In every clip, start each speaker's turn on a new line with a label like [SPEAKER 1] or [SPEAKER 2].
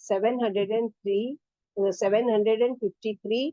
[SPEAKER 1] 753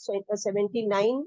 [SPEAKER 1] 79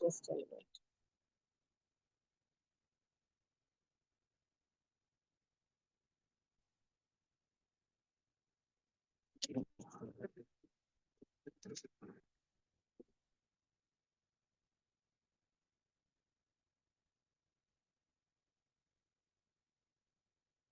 [SPEAKER 1] Just a minute.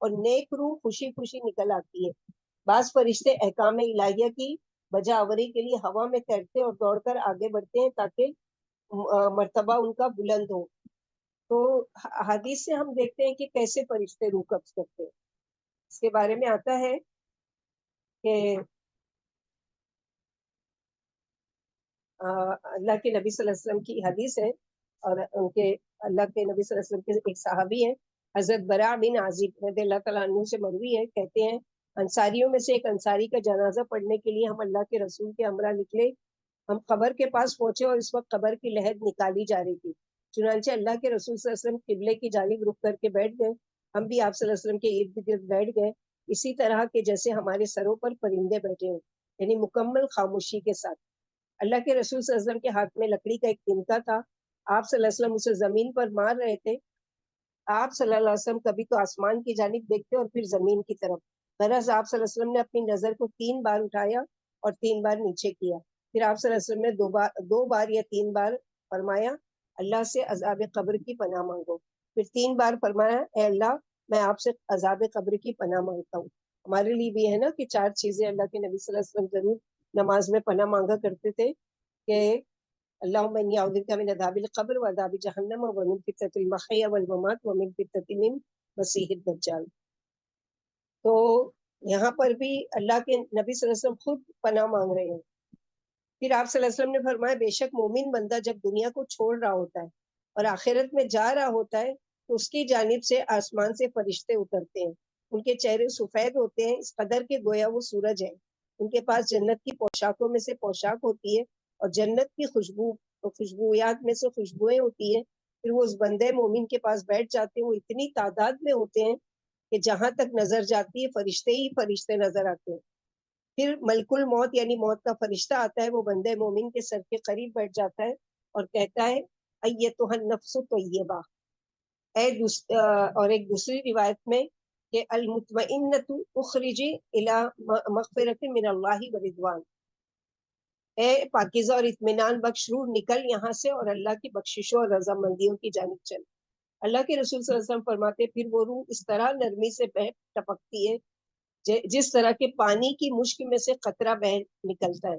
[SPEAKER 1] اور نیک روح خوشی خوشی نکل آتی ہے. بعض فرشتے احکام الہیہ کی بجا آوری کے لیے ہوا میں تیرتے اور دوڑ کر آگے بڑھتے ہیں تاکہ مرتبہ ان کا بلند ہو. تو حدیث سے ہم دیکھتے ہیں کہ کیسے فرشتے روح قبض کرتے ہیں. اس کے بارے میں آتا ہے کہ اللہ کے نبی صلی اللہ علیہ وسلم کی حدیث ہے، اور ان کے اللہ کے نبی صلی اللہ علیہ وسلم کے ایک صحابی ہیں حضرت برا بن عازب رضی اللہ تعالیٰ عنہ سے مروی ہے، کہتے ہیں انصاریوں میں سے ایک انصاری کا جنازہ پڑھنے کے لیے ہم اللہ کے رسول کے ہمراہ نکلے. ہم قبر کے پاس پہنچے اور اس وقت قبر کی لحد نکالی جا رہی تھی. چنانچہ اللہ کے رسول صلی اللہ علیہ وسلم قبلے کی جانب رخ کر کے بیٹھ گئے. ہم بھی آپ صلی اللہ علیہ وسلم کے ارد گرد بیٹھ گئے، اسی طرح کہ جیسے ہمارے سروں پر پرندے بیٹھے ہوں، یعنی مکمل خاموشی کے ساتھ. اللہ کے رسول صلی اللہ علیہ وسلم کے ہاتھ میں لکڑی کا ایک تنکا تھا. آپ صلی اللہ علیہ وسلم اسے زمین پر مار رہے تھے. آپ صلی اللہ علیہ وسلم کبھی تو آسمان کی جانب دیکھتے اور پھر زمین کی طرف. غرض آپ صلی اللہ علیہ وسلم نے اپنی نظر کو 3 بار اٹھایا اور 3 بار نیچے کیا. پھر آپ صلی اللہ علیہ وسلم نے 2 بار یا 3 بار فرمایا اللہ سے عذاب قبر کی پناہ مانگو. پھر 3 بار فرمایا اے اللہ میں آپ سے عذاب قبر کی پناہ مانگتا ہوں. ہمارے لیے بھی ہے نا کہ 4 چیزیں اللہ کے نبی صلی اللہ علیہ وسلم ضرور نماز میں پناہ مانگا کرتے تھے کہ اللہم انی اعوذ بک من عذاب القبر وعذاب جہنم ومن فتنۃ المحیا والممات ومن فتنۃ المسیح الدجال. تو یہاں پر بھی اللہ کے نبی صلی اللہ علیہ وسلم خود پناہ مانگ رہے ہیں. پھر آپ صلی اللہ علیہ وسلم نے فرمایا بے شک مومن بندہ جب دنیا کو چھوڑ رہا ہوتا ہے اور آخرت میں جا رہا ہوتا ہے تو اس کی جانب سے آسمان سے فرشتے اترتے ہیں. ان کے چہرے سفید ہوتے ہیں اس قدر کے گویا وہ سورج ہے. ان کے پاس جنت کی پوشاکوں میں سے پوشاک ہوتی ہے اور جنت کی خوشبویات میں سے خوشبوئیں ہوتی ہیں. پھر وہ اس بندے مومن کے پاس بیٹھ جاتے ہیں. وہ اتنی تعداد میں ہوتے ہیں کہ جہاں تک نظر جاتی ہے فرشتے ہی فرشتے نظر آتے ہیں. پھر ملک الموت یعنی موت کا فرشتہ آتا ہے، وہ بندے مومن کے سر کے قریب بیٹھ جاتا ہے اور کہتا ہے ایتھا النفس الطیبہ. اور ایک دوسری روایت میں کہ المطمئنۃ اخرجی الی مغفرۃ من اللہ ورضوان، اے پاکیزہ اور اطمینان بخش روح نکل یہاں سے اور اللہ کی بخششوں اور رضامندیوں کی جانب چل. اللہ کے رسول صلی اللہ علیہ وسلم فرماتے پھر وہ روح اس طرح نرمی سے بہہ ٹپکتی ہے جس طرح کے پانی کی مشک میں سے قطرہ بہ نکلتا ہے.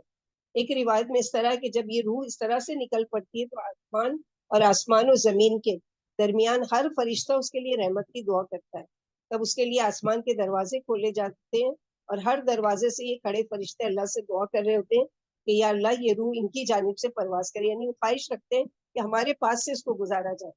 [SPEAKER 1] ایک روایت میں اس طرح کہ جب یہ روح اس طرح سے نکل پڑتی ہے تو آسمان و زمین کے درمیان ہر فرشتہ اس کے لیے رحمت کی دعا کرتا ہے. تب اس کے لیے آسمان کے دروازے کھولے جاتے ہیں اور ہر دروازے سے یہ کھڑے فرشتے اللہ سے دعا کر رہے ہوتے ہیں کہ یا اللہ یہ روح ان کی جانب سے پرواز کرے، یعنی وہ خواہش رکھتے ہیں کہ ہمارے پاس سے اس کو گزارا جائے.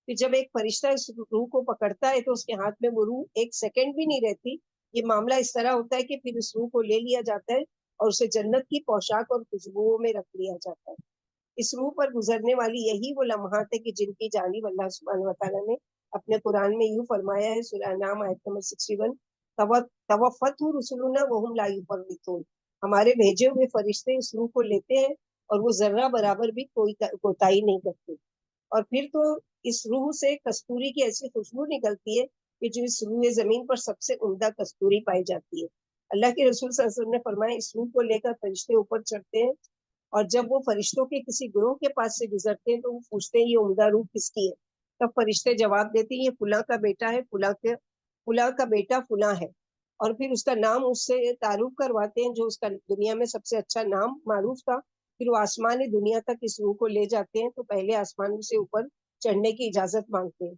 [SPEAKER 1] پھر جب ایک فرشتہ اس روح کو پکڑتا ہے تو اس کے ہاتھ میں وہ روح ایک سیکنڈ بھی نہیں رہتی. یہ معاملہ اس طرح ہوتا ہے کہ پھر اس روح کو لے لیا جاتا ہے اور اسے جنت کی پوشاک اور خوشبوؤں میں رکھ لیا جاتا ہے. اس روح پر گزرنے والی یہی وہ لمحات ہے کہ جن کی جانب اللہ سبحانہ و تعالیٰ نے اپنے قرآن میں یوں فرمایا ہے، سورہ انعام آیت نمبر 61، توفت رسولنا وہم لا یفرطون، ہمارے بھیجے ہوئے فرشتے اس روح کو لیتے ہیں اور وہ ذرہ برابر بھی کوئی کوتاہی نہیں کرتے. اور پھر تو اس روح سے کستوری کی ایسی خوشبو نکلتی ہے کہ جو اس روح زمین پر سب سے عمدہ کستوری پائی جاتی ہے. اللہ کے رسول صلی اللہ علیہ وسلم نے فرمایا اس روح کو لے کر فرشتے اوپر چڑھتے ہیں اور جب وہ فرشتوں کے کسی گروہ کے پاس سے گزرتے ہیں تو وہ پوچھتے ہیں یہ عمدہ روح کس کی ہے. تب فرشتے جواب دیتے ہیں یہ فلاں کا بیٹا ہے، فلاں کا بیٹا فلاں ہے، اور پھر اس کا نام اس سے تعارف کرواتے ہیں جو اس کا دنیا میں سب سے اچھا نام معروف تھا. پھر وہ آسمان دنیا تک اس روح کو لے جاتے ہیں تو پہلے آسمان سے اوپر چڑھنے کی اجازت مانگتے ہیں.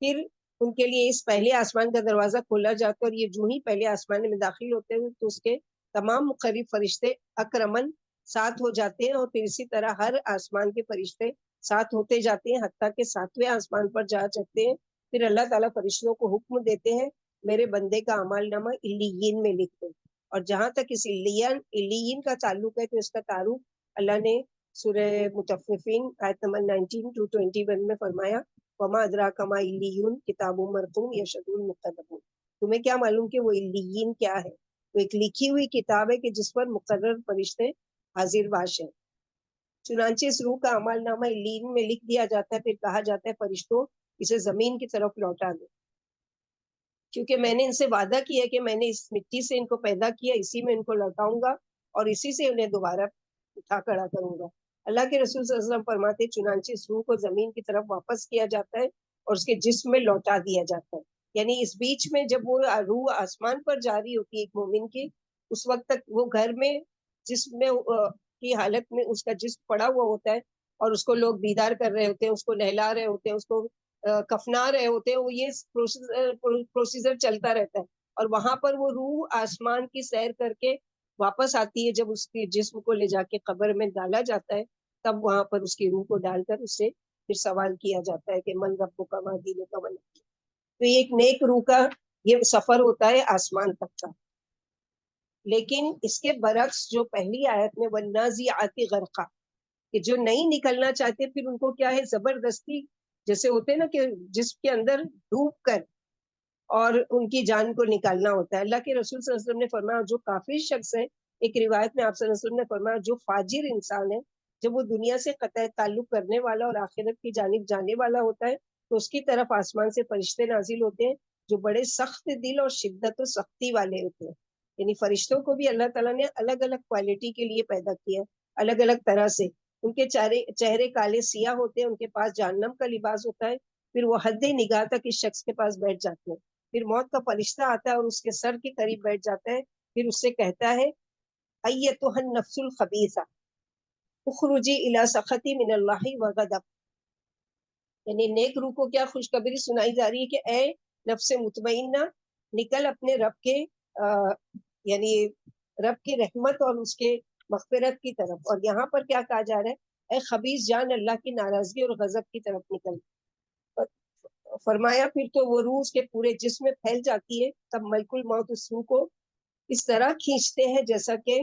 [SPEAKER 1] پھر ان کے لیے اس پہلے آسمان کا دروازہ کھولا جاتا ہے اور یہ جو ہی پہلے آسمان میں داخل ہوتے ہیں تو اس کے تمام مقرب فرشتے اکرمن ساتھ ہو جاتے ہیں اور پھر اسی طرح ہر آسمان کے فرشتے ساتھ ہوتے جاتے ہیں حتیٰ کہ 7ویں آسمان پر جا چکتے ہیں. پھر اللہ تعالیٰ فرشتوں کو حکم دیتے ہیں میرے بندے کا اعمال نامہ علیین میں لکھ دو. اور جہاں تک اس علیین کا تعلق ہے تو اس کا تعارف اللہ نے سورہ مطففین آیت نمبر 19 to 21 میں فرمایا وما ادراک ما علیون کتاب مرقوم یشهدہ المقربون. تمہیں کیا معلوم کہ وہ علیین کیا ہے؟ وہ ایک لکھی ہوئی کتاب ہے کہ جس پر مقرر فرشتے حاضر باش ہیں. چنانچہ اس روح کا اعمال نامہ علیین میں لکھ دیا جاتا ہے. پھر کہا جاتا ہے فرشتوں اسے زمین کی طرف لوٹا دو کیونکہ میں نے ان سے وعدہ کیا کہ میں نے اس مٹی سے ان کو پیدا کیا، اسی میں ان کو لوٹاؤں گا اور اسی سے انہیں دوبارہ اٹھا کھڑا کروں گا. اللہ کے رسول صلی اللہ علیہ وسلم فرماتے چنانچہ اس روح کو زمین کی طرف واپس کیا جاتا ہے اور اس کے جسم میں لوٹا دیا جاتا ہے. یعنی اس بیچ میں جب وہ روح آسمان پر جاری ہوتی ہے ایک مومن کی، اس وقت تک وہ گھر میں جسم میں کی حالت میں اس کا جسم پڑا ہوا ہوتا ہے، اور اس کو لوگ دیدار کر رہے ہوتے ہیں، اس کو نہلا رہے ہوتے ہیں، اس کو کفنا رہے ہوتے ہیں، وہ یہ پروسیجر چلتا رہتا ہے، اور وہاں پر وہ روح آسمان کی سیر کر کے واپس آتی ہے. جب اس کے جسم کو لے جا کے قبر میں ڈالا جاتا ہے، تب وہاں پر اس کی روح کو ڈال کر اس سے پھر سوال کیا جاتا ہے کہ من رب کا ما دین کا من. تو یہ ایک نیک روح کا یہ سفر ہوتا ہے آسمان تک کا. لیکن اس کے برعکس جو پہلی آیت میں والنازعات غرقا، کہ جو نہیں نکلنا چاہتے پھر ان کو کیا ہے زبردستی، جیسے ہوتے ہیں نا کہ جسم کے اندر ڈوب کر اور ان کی جان کو نکالنا ہوتا ہے. اللہ کے رسول صلی اللہ علیہ وسلم نے فرمایا جو کافر شخص ہے، ایک روایت میں آپ صلی اللہ علیہ وسلم نے فرمایا جو فاجر انسان ہے، جب وہ دنیا سے قطع تعلق کرنے والا اور آخرت کی جانب جانے والا ہوتا ہے، تو اس کی طرف آسمان سے فرشتے نازل ہوتے ہیں جو بڑے سخت دل اور شدت و سختی والے ہوتے ہیں. یعنی فرشتوں کو بھی اللہ تعالیٰ نے الگ الگ کوالٹی کے لیے پیدا کیا، الگ الگ طرح سے. ان کے چہرے کالے سیاہ ہوتے ہیں، ان کے پاس جہنم کا لباس ہوتا ہے، پھر وہ حد نگاہ تک اس شخص کے پاس بیٹھ جاتے ہیں. پھر موت کا فرشتہ آتا ہے اور اس کے سر کے قریب بیٹھ جاتا ہے، پھر اس سے کہتا ہے ایتھا النفس الخبیثہ اخرجی الی سخطی من اللہ وغضب. یعنی نیک روح کو کیا خوشخبری سنائی جا رہی ہے کہ اے نفس مطمئنہ، نکل اپنے رب کے یعنی رب کی رحمت اور اس کے مغفرت کی طرف. اور یہاں پر کیا کہا جا رہا ہے، اے خبیث جان اللہ کی ناراضگی اور غضب کی طرف نکل. فرمایا پھر تو وہ روح اس کے پورے جسم میں پھیل جاتی ہے. تب ملک الموت اس روح کو اس طرح کھینچتے ہیں جیسا کہ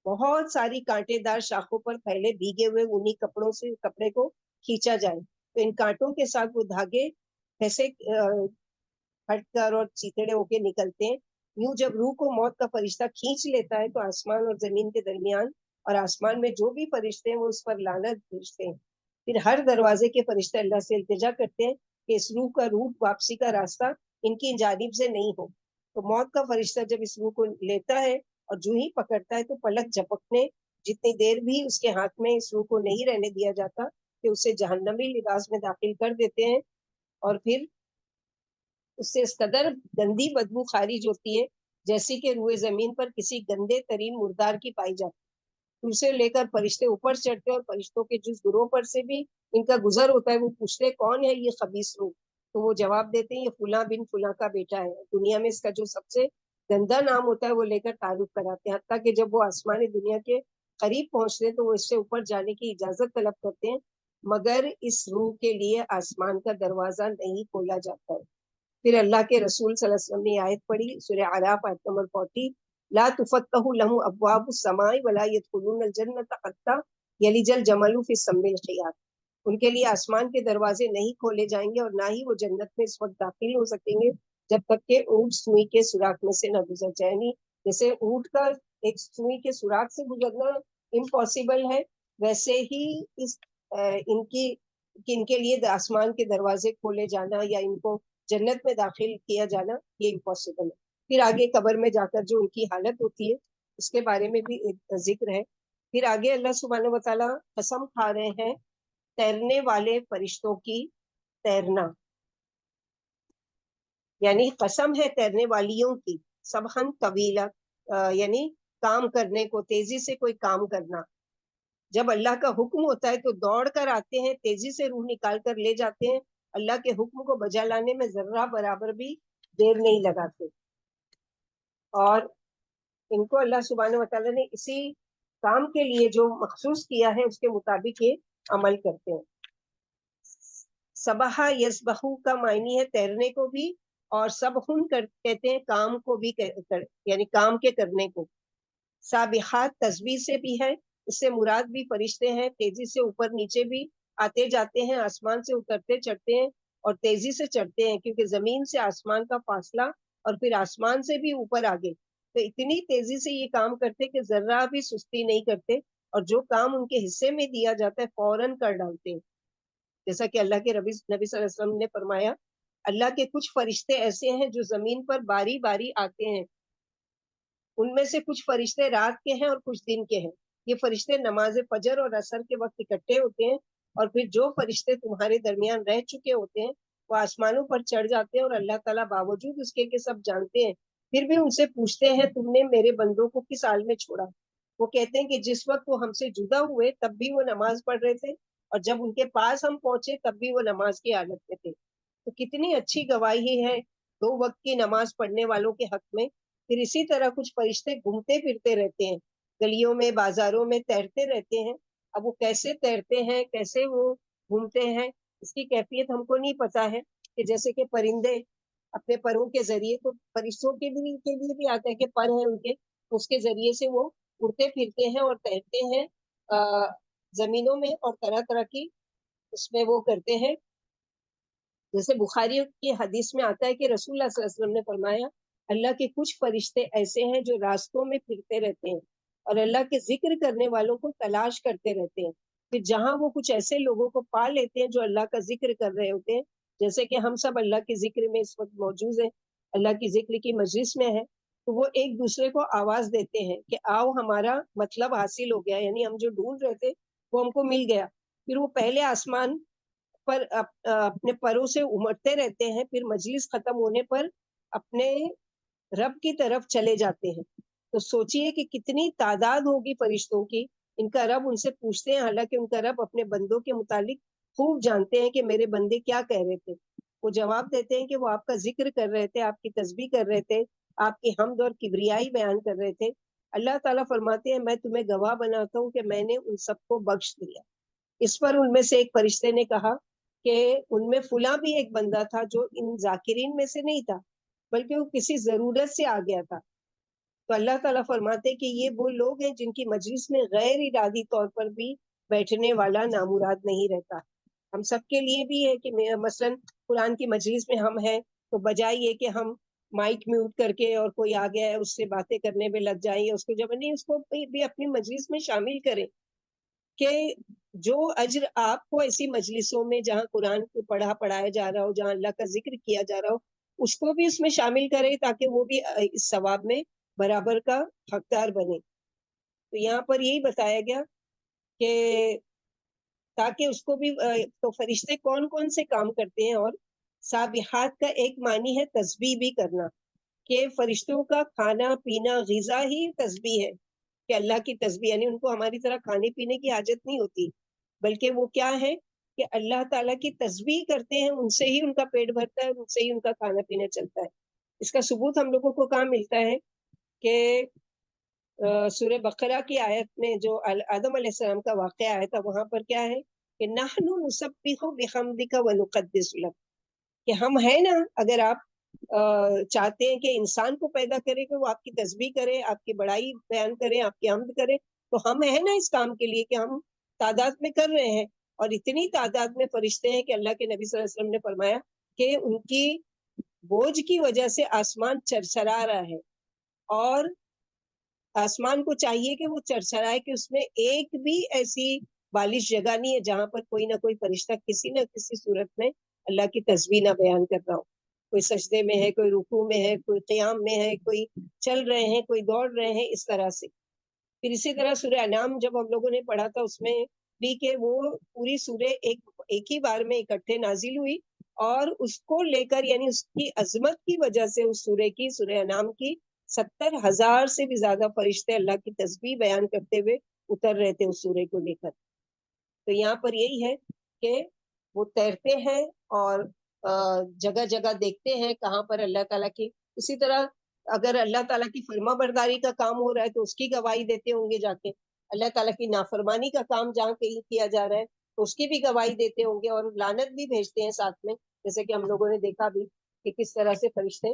[SPEAKER 1] بہت ساری کانٹے دار شاخوں پر پھیلے بھیگے ہوئے اونی کپڑوں سے کپڑے کو کھینچا جائے. تو ان کانٹوں کے ساتھ وہ دھاگے ایسے ہٹ کر اور چیتڑے ہو کے نکلتے ہیں. یوں جب روح کو موت کا فرشتہ کھینچ لیتا ہے تو آسمان اور زمین کے درمیان اور آسمان میں جو بھی فرشتے ہیں وہ اس پر لعنت بھیجتے ہیں. پھر ہر دروازے کے فرشتے اللہ سے التجا کرتے ہیں کہ اس روح کا روح واپسی کا راستہ ان کی جانب سے نہیں ہو. تو موت کا فرشتہ جب اس روح کو لیتا ہے اور جو ہی پکڑتا ہے تو پلک جھپکنے جتنی دیر بھی اس کے ہاتھ میں اس روح کو نہیں رہنے دیا جاتا کہ اسے جہنمی لباس میں داخل کر دیتے ہیں، اور پھر اس سے اس قدر گندی بدبو خارج ہوتی ہے جیسی کہ روئے زمین پر کسی گندے ترین مردار کی پائی جاتی. اسے لے کر فرشتے اوپر چڑھتے اور فرشتوں کے جس گروہ پر سے بھی ان کا گزر ہوتا ہے وہ پوچھتے کون ہے یہ خبیث روح. تو وہ جواب دیتے ہیں یہ فلاں بن فلاں کا بیٹا ہے. دنیا میں اس کا جو سب سے گندا نام ہوتا ہے وہ لے کر تعارف کراتے ہیں، حتیٰ کہ جب وہ آسمان دنیا کے قریب پہنچتے ہیں تو وہ اس سے اوپر جانے کی اجازت طلب کرتے ہیں، مگر اس روح کے لیے آسمان کا دروازہ نہیں کھولا جاتا ہے. پھر اللہ کے رسول صلی اللہ علیہ وسلم نے آیت پڑھی سورہ اعراف آیت نمبر 40 لا تفتح لهم ابواب السماء ولا يدخلون الجنة حتى يلج الجمل في السم الخياط. ان کے لیے آسمان کے دروازے نہیں کھولے جائیں گے اور نہ ہی وہ جنت میں اس وقت داخل ہو سکیں گے جب تک کہ اونٹ سوئی کے سوراخ میں سے نہ گزر جائے. نہیں جیسے اونٹ کا ایک سوئی کے سوراخ سے گزرنا امپاسبل ہے، ویسے ہی ان کے لیے آسمان کے دروازے کھولے جانا یا ان کو جنت میں داخل کیا جانا یہ امپاسبل ہے. پھر آگے قبر میں جا کر جو ان کی حالت ہوتی ہے اس کے بارے میں بھی ایک ذکر ہے. پھر آگے اللہ سبحانہ و تعالیٰ قسم کھا رہے ہیں تیرنے والے فرشتوں کی تیرنا، یعنی قسم ہے تیرنے والیوں کی سبحن طویلہ، یعنی کام کرنے کو، تیزی سے کوئی کام کرنا. جب اللہ کا حکم ہوتا ہے تو دوڑ کر آتے ہیں، تیزی سے روح نکال کر لے جاتے ہیں، اللہ کے حکم کو بجا لانے میں ذرہ برابر بھی دیر نہیں لگاتے. اور ان کو اللہ سبحانہ وتعالیٰ نے اسی کام کے لیے جو مخصوص کیا ہے اس کے مطابق یہ عمل کرتے ہیں. سبحہ یسبحو کا معنی ہے تیرنے کو بھی، اور سبحن کہتے ہیں کام کو بھی، یعنی کام کے کرنے کو. سابحات تسبیح سے بھی ہے، اس سے مراد بھی فرشتے ہیں، تیزی سے اوپر نیچے بھی آتے جاتے ہیں، آسمان سے اترتے چڑھتے ہیں اور تیزی سے چڑھتے ہیں کیونکہ زمین سے آسمان کا فاصلہ اور پھر آسمان سے بھی اوپر آگے، تو اتنی تیزی سے یہ کام کرتے کہ ذرہ بھی سستی نہیں کرتے، اور جو کام ان کے حصے میں دیا جاتا ہے فوراً کر ڈالتے ہیں. جیسا کہ اللہ کے نبی صلی اللہ علیہ وسلم نے فرمایا اللہ کے کچھ فرشتے ایسے ہیں جو زمین پر باری باری آتے ہیں، ان میں سے کچھ فرشتے رات کے ہیں اور کچھ دن کے ہیں. یہ فرشتے نماز فجر اور عصر کے وقت اکٹھے ہوتے ہیں، اور پھر جو فرشتے تمہارے درمیان رہ چکے ہوتے ہیں وہ آسمانوں پر چڑھ جاتے ہیں اور اللہ تعالیٰ باوجود اس کے سب جانتے ہیں پھر بھی ان سے پوچھتے ہیں تم نے میرے بندوں کو کس حال میں چھوڑا. وہ کہتے ہیں کہ جس وقت وہ ہم سے جدا ہوئے تب بھی وہ نماز پڑھ رہے تھے اور جب ان کے پاس ہم پہنچے تب بھی وہ نماز کی حالت میں تھے. تو کتنی اچھی گواہی ہے 2 وقت کی نماز پڑھنے والوں کے حق میں. پھر اسی طرح کچھ فرشتے گھومتے پھرتے رہتے ہیں گلیوں میں بازاروں میں تیرتے رہتے ہیں. اب وہ کیسے تیرتے ہیں کیسے وہ گھومتے ہیں اس کی کیفیت ہم کو نہیں پتا ہے کہ جیسے کہ پرندے اپنے پروں کے ذریعے تو فرشتوں کے لیے بھی آتا ہے کہ پر ہیں ان کے اس کے ذریعے سے وہ اڑتے پھرتے ہیں اور تیرتے ہیں زمینوں میں اور طرح طرح کی اس میں وہ کرتے ہیں. جیسے بخاری کی حدیث میں آتا ہے کہ رسول اللہ صلی اللہ علیہ وسلم نے فرمایا اللہ کے کچھ فرشتے ایسے ہیں جو راستوں میں پھرتے رہتے ہیں اور اللہ کے ذکر کرنے والوں کو تلاش کرتے رہتے ہیں. پھر جہاں وہ کچھ ایسے لوگوں کو پا لیتے ہیں جو اللہ کا ذکر کر رہے ہوتے ہیں جیسے کہ ہم سب اللہ کے ذکر میں اس وقت موجود ہیں اللہ کی ذکر کی مجلس میں ہے تو وہ ایک دوسرے کو آواز دیتے ہیں کہ آؤ ہمارا مطلب حاصل ہو گیا یعنی ہم جو ڈھونڈ رہے تھے وہ ہم کو مل گیا. پھر وہ پہلے آسمان پر اپنے پروں سے امڑتے رہتے ہیں پھر مجلس ختم ہونے پر اپنے رب کی طرف چلے جاتے ہیں. تو سوچئے کہ کتنی تعداد ہوگی فرشتوں کی. ان کا رب ان سے پوچھتے ہیں حالانکہ ان کا رب اپنے بندوں کے متعلق خوب جانتے ہیں کہ میرے بندے کیا کہہ رہے تھے. وہ جواب دیتے ہیں کہ وہ آپ کا ذکر کر رہے تھے آپ کی تسبیح کر رہے تھے آپ کی حمد اور کبریائی بیان کر رہے تھے. اللہ تعالیٰ فرماتے ہیں میں تمہیں گواہ بناتا ہوں کہ میں نے ان سب کو بخش دیا. اس پر ان میں سے ایک فرشتے نے کہا کہ ان میں فلاں بھی ایک بندہ تھا جو ان ذاکرین میں سے نہیں تھا بلکہ وہ کسی ضرورت سے آ گیا تھا. تو اللہ تعالیٰ فرماتے کہ یہ وہ لوگ ہیں جن کی مجلس میں غیر ارادی طور پر بھی بیٹھنے والا نامراد نہیں رہتا. ہم سب کے لیے بھی ہے کہ مثلا قرآن کی مجلس میں ہم ہیں تو بجائے یہ کہ ہم مائک میوٹ کر کے اور کوئی آ گیا ہے اس سے باتیں کرنے میں لگ جائیں اس کو جب نہیں اس کو بھی اپنی مجلس میں شامل کریں کہ جو اجر آپ کو ایسی مجلسوں میں جہاں قرآن کو پڑھایا جا رہا ہو جہاں اللہ کا ذکر کیا جا رہا ہو اس کو بھی اس میں شامل کرے تاکہ وہ بھی اس ثواب میں برابر کا حقدار بنے. تو یہاں پر یہی بتایا گیا کہ تاکہ اس کو بھی تو فرشتے کون کون سے کام کرتے ہیں اور سابحات کا ایک معنی ہے تسبیح بھی کرنا کہ فرشتوں کا کھانا پینا غذا ہی تسبیح ہے کہ اللہ کی تسبیح یعنی ان کو ہماری طرح کھانے پینے کی حاجت نہیں ہوتی بلکہ وہ کیا ہے کہ اللہ تعالیٰ کی تسبیح کرتے ہیں ان سے ہی ان کا پیٹ بھرتا ہے ان سے ہی ان کا کھانا پینا چلتا ہے. اس کا ثبوت ہم لوگوں کو کہاں ملتا ہے کہ سورہ بقرہ کی آیت میں جو آدم علیہ السلام کا واقعہ آیا تھا وہاں پر کیا ہے کہ نحن نسبح بحمدک ونقدس لک کہ ہم ہیں نا اگر آپ چاہتے ہیں کہ انسان کو پیدا کرے کہ وہ آپ کی تسبیح کرے آپ کی بڑائی بیان کرے آپ کی حمد کرے تو ہم ہیں نا اس کام کے لیے کہ ہم تعداد میں کر رہے ہیں. اور اتنی تعداد میں فرشتے ہیں کہ اللہ کے نبی صلی اللہ علیہ وسلم نے فرمایا کہ ان کی بوجھ کی وجہ سے آسمان چرچرا رہا ہے اور آسمان کو چاہیے کہ وہ چرچرائے کہ اس میں ایک بھی ایسی بالش جگہ نہیں ہے جہاں پر کوئی نہ کوئی فرشتہ کسی نہ کسی صورت میں اللہ کی تسبیح نہ بیان کر رہا ہو. کوئی سجدے میں ہے کوئی رکوع میں ہے کوئی قیام میں ہے کوئی چل رہے ہیں کوئی دوڑ رہے ہیں اس طرح سے. پھر اسی طرح سورہ انعام جب ہم لوگوں نے پڑھا تھا اس میں بھی کہ وہ پوری سورہ ایک ہی بار میں اکٹھے نازل ہوئی اور اس کو لے کر یعنی اس کی عظمت کی وجہ سے اس سورہ انعام کی 70,000 سے بھی زیادہ فرشتے اللہ کی تسبیح بیان کرتے ہوئے اتر رہے تھے اس سورہ کو لے کر. تو یہاں پر یہی ہے کہ وہ تیرتے ہیں اور جگہ جگہ دیکھتے ہیں کہاں پر اللہ تعالیٰ کی. اسی طرح اگر اللہ تعالیٰ کی فرما برداری کا کام ہو رہا ہے تو اس کی گواہی دیتے ہوں گے جا کے. اللہ تعالیٰ کی نافرمانی کا کام جہاں کہیں کیا جا رہا ہے تو اس کی بھی گواہی دیتے ہوں گے اور لعنت بھی بھیجتے ہیں ساتھ میں جیسے کہ ہم لوگوں نے دیکھا بھی کہ کس طرح سے فرشتے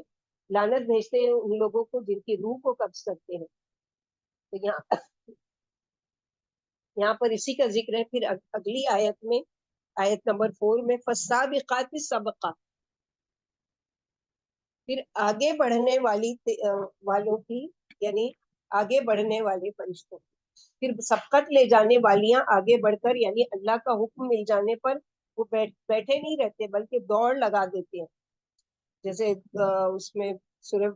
[SPEAKER 1] لعنت بھیجتے ہیں ان لوگوں کو جن کی روح کو قبض کرتے ہیں. تو یہاں پر اسی کا ذکر ہے. پھر اگلی آیت میں آیت نمبر 4 میں فالسابقات سبقا پھر آگے بڑھنے والوں کی یعنی آگے بڑھنے والے فرشتوں پھر سبقت لے جانے والیاں آگے بڑھ کر یعنی اللہ کا حکم مل جانے پر وہ بیٹھے نہیں رہتے بلکہ دوڑ لگا دیتے ہیں. جیسے اس میں سورہ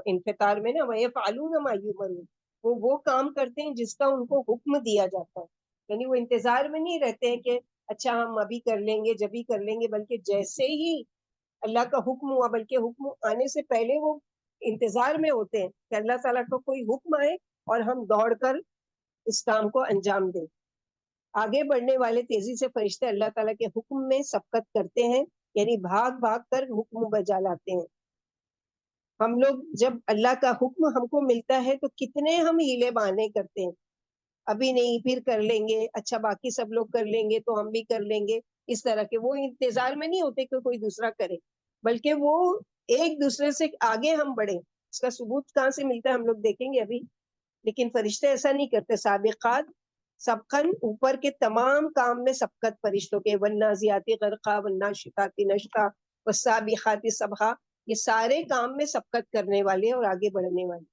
[SPEAKER 1] انفطار میں نا وَيَفْعَلُونَ مَا يُؤْمَرُونَ وہ کام کرتے ہیں جس کا ان کو حکم دیا جاتا ہے. یعنی وہ انتظار میں نہیں رہتے ہیں کہ اچھا ہم ابھی کر لیں گے جبھی کر لیں گے بلکہ جیسے ہی اللہ کا حکم ہوا، بلکہ حکم آنے سے پہلے وہ انتظار میں ہوتے ہیں کہ اللہ تعالیٰ کا کوئی حکم آئے اور ہم دوڑ کر اس کام کو انجام دیں۔ آگے بڑھنے والے تیزی سے فرشتے اللہ تعالیٰ کے حکم میں سبقت کرتے ہیں، یعنی بھاگ بھاگ کر حکم بجا لاتے ہیں۔ ہم لوگ جب اللہ کا حکم ہم کو ملتا ہے تو کتنے ہم ہیلے بہانے کرتے ہیں، ابھی نہیں پھر کر لیں گے، اچھا باقی سب لوگ کر لیں گے تو ہم بھی کر لیں گے، اس طرح کے وہ انتظار میں نہیں ہوتے کہ کوئی دوسرا کرے، بلکہ وہ ایک دوسرے سے آگے ہم بڑھیں۔ اس کا ثبوت کہاں سے ملتا ہے ہم لوگ دیکھیں گے ابھی، لیکن فرشتے ایسا نہیں کرتے۔ سابقات سبقن اوپر کے تمام کام میں سبقت فرشتوں کے، والنازعات غرقا والناشطات نشطا والسابحات سبحا، یہ سارے کام میں سبقت کرنے والے اور آگے بڑھنے والے۔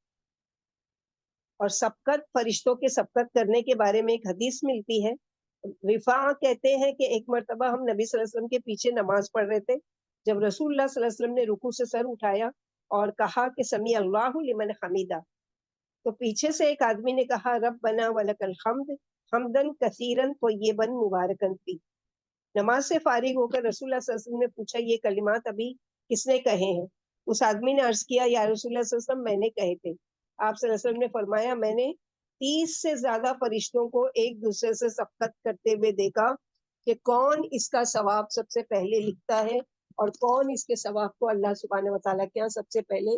[SPEAKER 1] اور سبقت فرشتوں کے سبقت کرنے کے بارے میں ایک حدیث ملتی ہے، رفاع کہتے ہیں کہ ایک مرتبہ ہم نبی صلی اللہ علیہ وسلم کے پیچھے نماز پڑھ رہے تھے، جب رسول اللہ صلی اللہ علیہ وسلم نے رکوع سے سر اٹھایا اور کہا کہ سمیع اللہ لمن حمیدہ، تو پیچھے سے ایک آدمی نے کہا ربنا ولک الحمد حمدن کثیرن طیبا مبارکن فی۔ نماز سے فارغ ہو کر رسول اللہ صلی اللہ علیہ وسلم نے پوچھا یہ کلمات ابھی کس نے کہے ہیں؟ اس آدمی نے عرض کیا یا رسول اللہ صلی اللہ علیہ وسلم میں نے کہے تھے۔ آپ صلی اللہ علیہ وسلم نے فرمایا میں نے 30 سے زیادہ فرشتوں کو ایک دوسرے سے سبقت کرتے ہوئے دیکھا کہ کون اس کا ثواب سب سے پہلے لکھتا ہے اور کون اس کے ثواب کو اللہ سبحانہ و تعالیٰ کے یہاں سب سے پہلے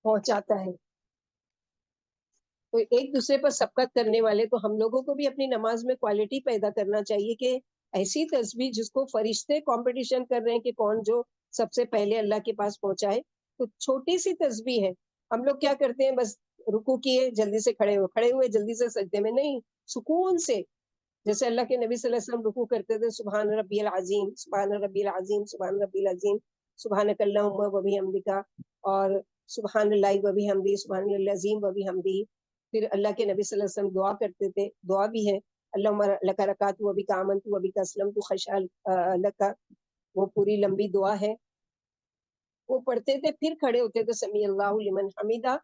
[SPEAKER 1] پہنچاتا ہے۔ تو ایک دوسرے پر سبقت کرنے والے، تو ہم لوگوں کو بھی اپنی نماز میں کوالٹی پیدا کرنا چاہیے کہ ایسی تسبیح جس کو فرشتے کمپٹیشن کر رہے ہیں کہ کون جو سب سے پہلے اللہ کے پاس پہنچائے، تو چھوٹی سی تسبیح ہے۔ ہم لوگ کیا کرتے ہیں، بس رکوع کیے جلدی سے کھڑے ہوئے جلدی سے سجدے میں، نہیں، سکون سے، جیسے اللہ کے نبی صلی اللہ علیہ وسلم رکوع کرتے تھے، سبحان ربی العظیم سبحان ربی العظیم سبحان ربی العظیم سبحانک اللہم و بحمدک، اور سبحان اللہ و بحمدہ سبحان اللہ العظیم و بحمدہ۔ پھر اللہ کے نبی صلی اللہ علیہ وسلم دعا کرتے تھے، دعا بھی ہے اللہم لک رکعت و بک آمنت و بک اسلمت خشع لک، وہ پوری لمبی دعا ہے، وہ پڑھتے تھے، پھر کھڑے ہوتے تھے سمیع اللہ لمن حمیدہ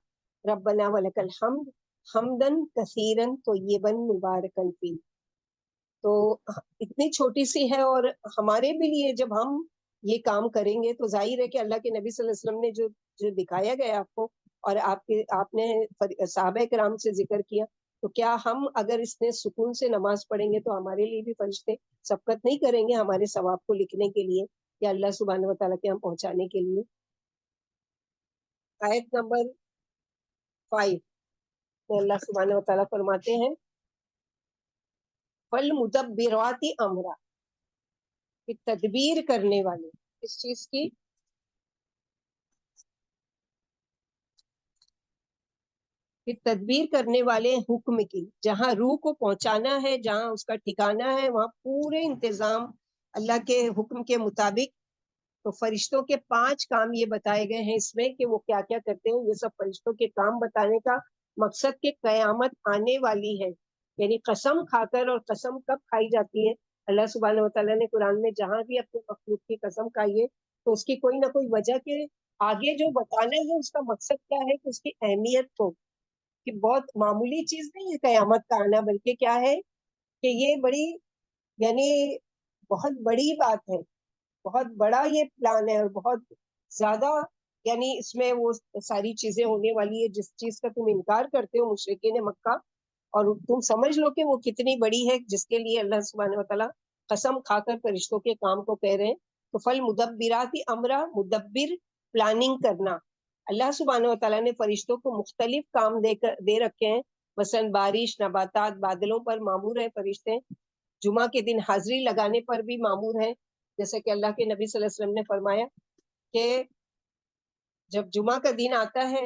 [SPEAKER 1] ربنا ولک الحمد حمدن کثیرا طیبا مبارکا فی۔ تو اتنی چھوٹی سی ہے، اور ہمارے بھی لیے جب ہم یہ کام کریں گے تو ظاہر ہے کہ اللہ کے نبی صلی اللہ علیہ وسلم نے جو دکھایا گیا آپ کو، اور آپ نے صحابہ کرام سے ذکر کیا، تو کیا ہم اگر اس نے سکون سے نماز پڑھیں گے تو ہمارے لیے بھی فرشتے سبقت نہیں کریں گے ہمارے ثواب کو لکھنے کے لیے یا اللہ سبحانہ و تعالیٰ کے ہم پہنچانے کے لیے؟ آیت نمبر 5 میں اللہ سبحانہ و تعالیٰ فرماتے ہیں فالمدبرات امرا، کہ تدبیر کرنے والے، اس چیز کی کہ تدبیر کرنے والے حکم کی، جہاں روح کو پہنچانا ہے، جہاں اس کا ٹھکانا ہے، وہاں پورے انتظام اللہ کے حکم کے مطابق۔ تو فرشتوں کے 5 کام یہ بتائے گئے ہیں اس میں کہ وہ کیا کیا کرتے ہیں۔ یہ سب فرشتوں کے کام بتانے کا مقصد کہ قیامت آنے والی ہے، یعنی قسم کھا کر، اور قسم کب کھائی جاتی ہے، اللہ سبحانہ و تعالیٰ نے قرآن میں جہاں بھی اپنے مخلوق کی قسم کھائی ہے تو اس کی کوئی نہ کوئی وجہ کے آگے جو بتانا ہے اس کا مقصد کیا ہے کہ اس کی اہمیت کو، کہ بہت معمولی چیز نہیں ہے قیامت کا آنا، بلکہ کیا ہے کہ یہ بڑی، یعنی بہت بڑی بات ہے، بہت بڑا یہ پلان ہے، اور بہت زیادہ، یعنی اس میں وہ ساری چیزیں ہونے والی ہے جس چیز کا تم انکار کرتے ہو مشرکین مکہ، اور تم سمجھ لو کہ وہ کتنی بڑی ہے، جس کے لیے اللہ سبحانہ و تعالیٰ قسم کھا کر فرشتوں کے کام کو کہہ رہے ہیں۔ تو فل مدبرات امرا، مدبر پلاننگ کرنا، اللہ سبحانہ و تعالیٰ نے فرشتوں کو مختلف کام دے رکھے ہیں، مثلا بارش، نباتات، بادلوں پر مامور ہیں فرشتے، جمعہ کے دن حاضری لگانے پر بھی مامور ہیں، جیسے کہ اللہ کے نبی صلی اللہ علیہ وسلم نے فرمایا کہ جب جمعہ کا دن آتا ہے،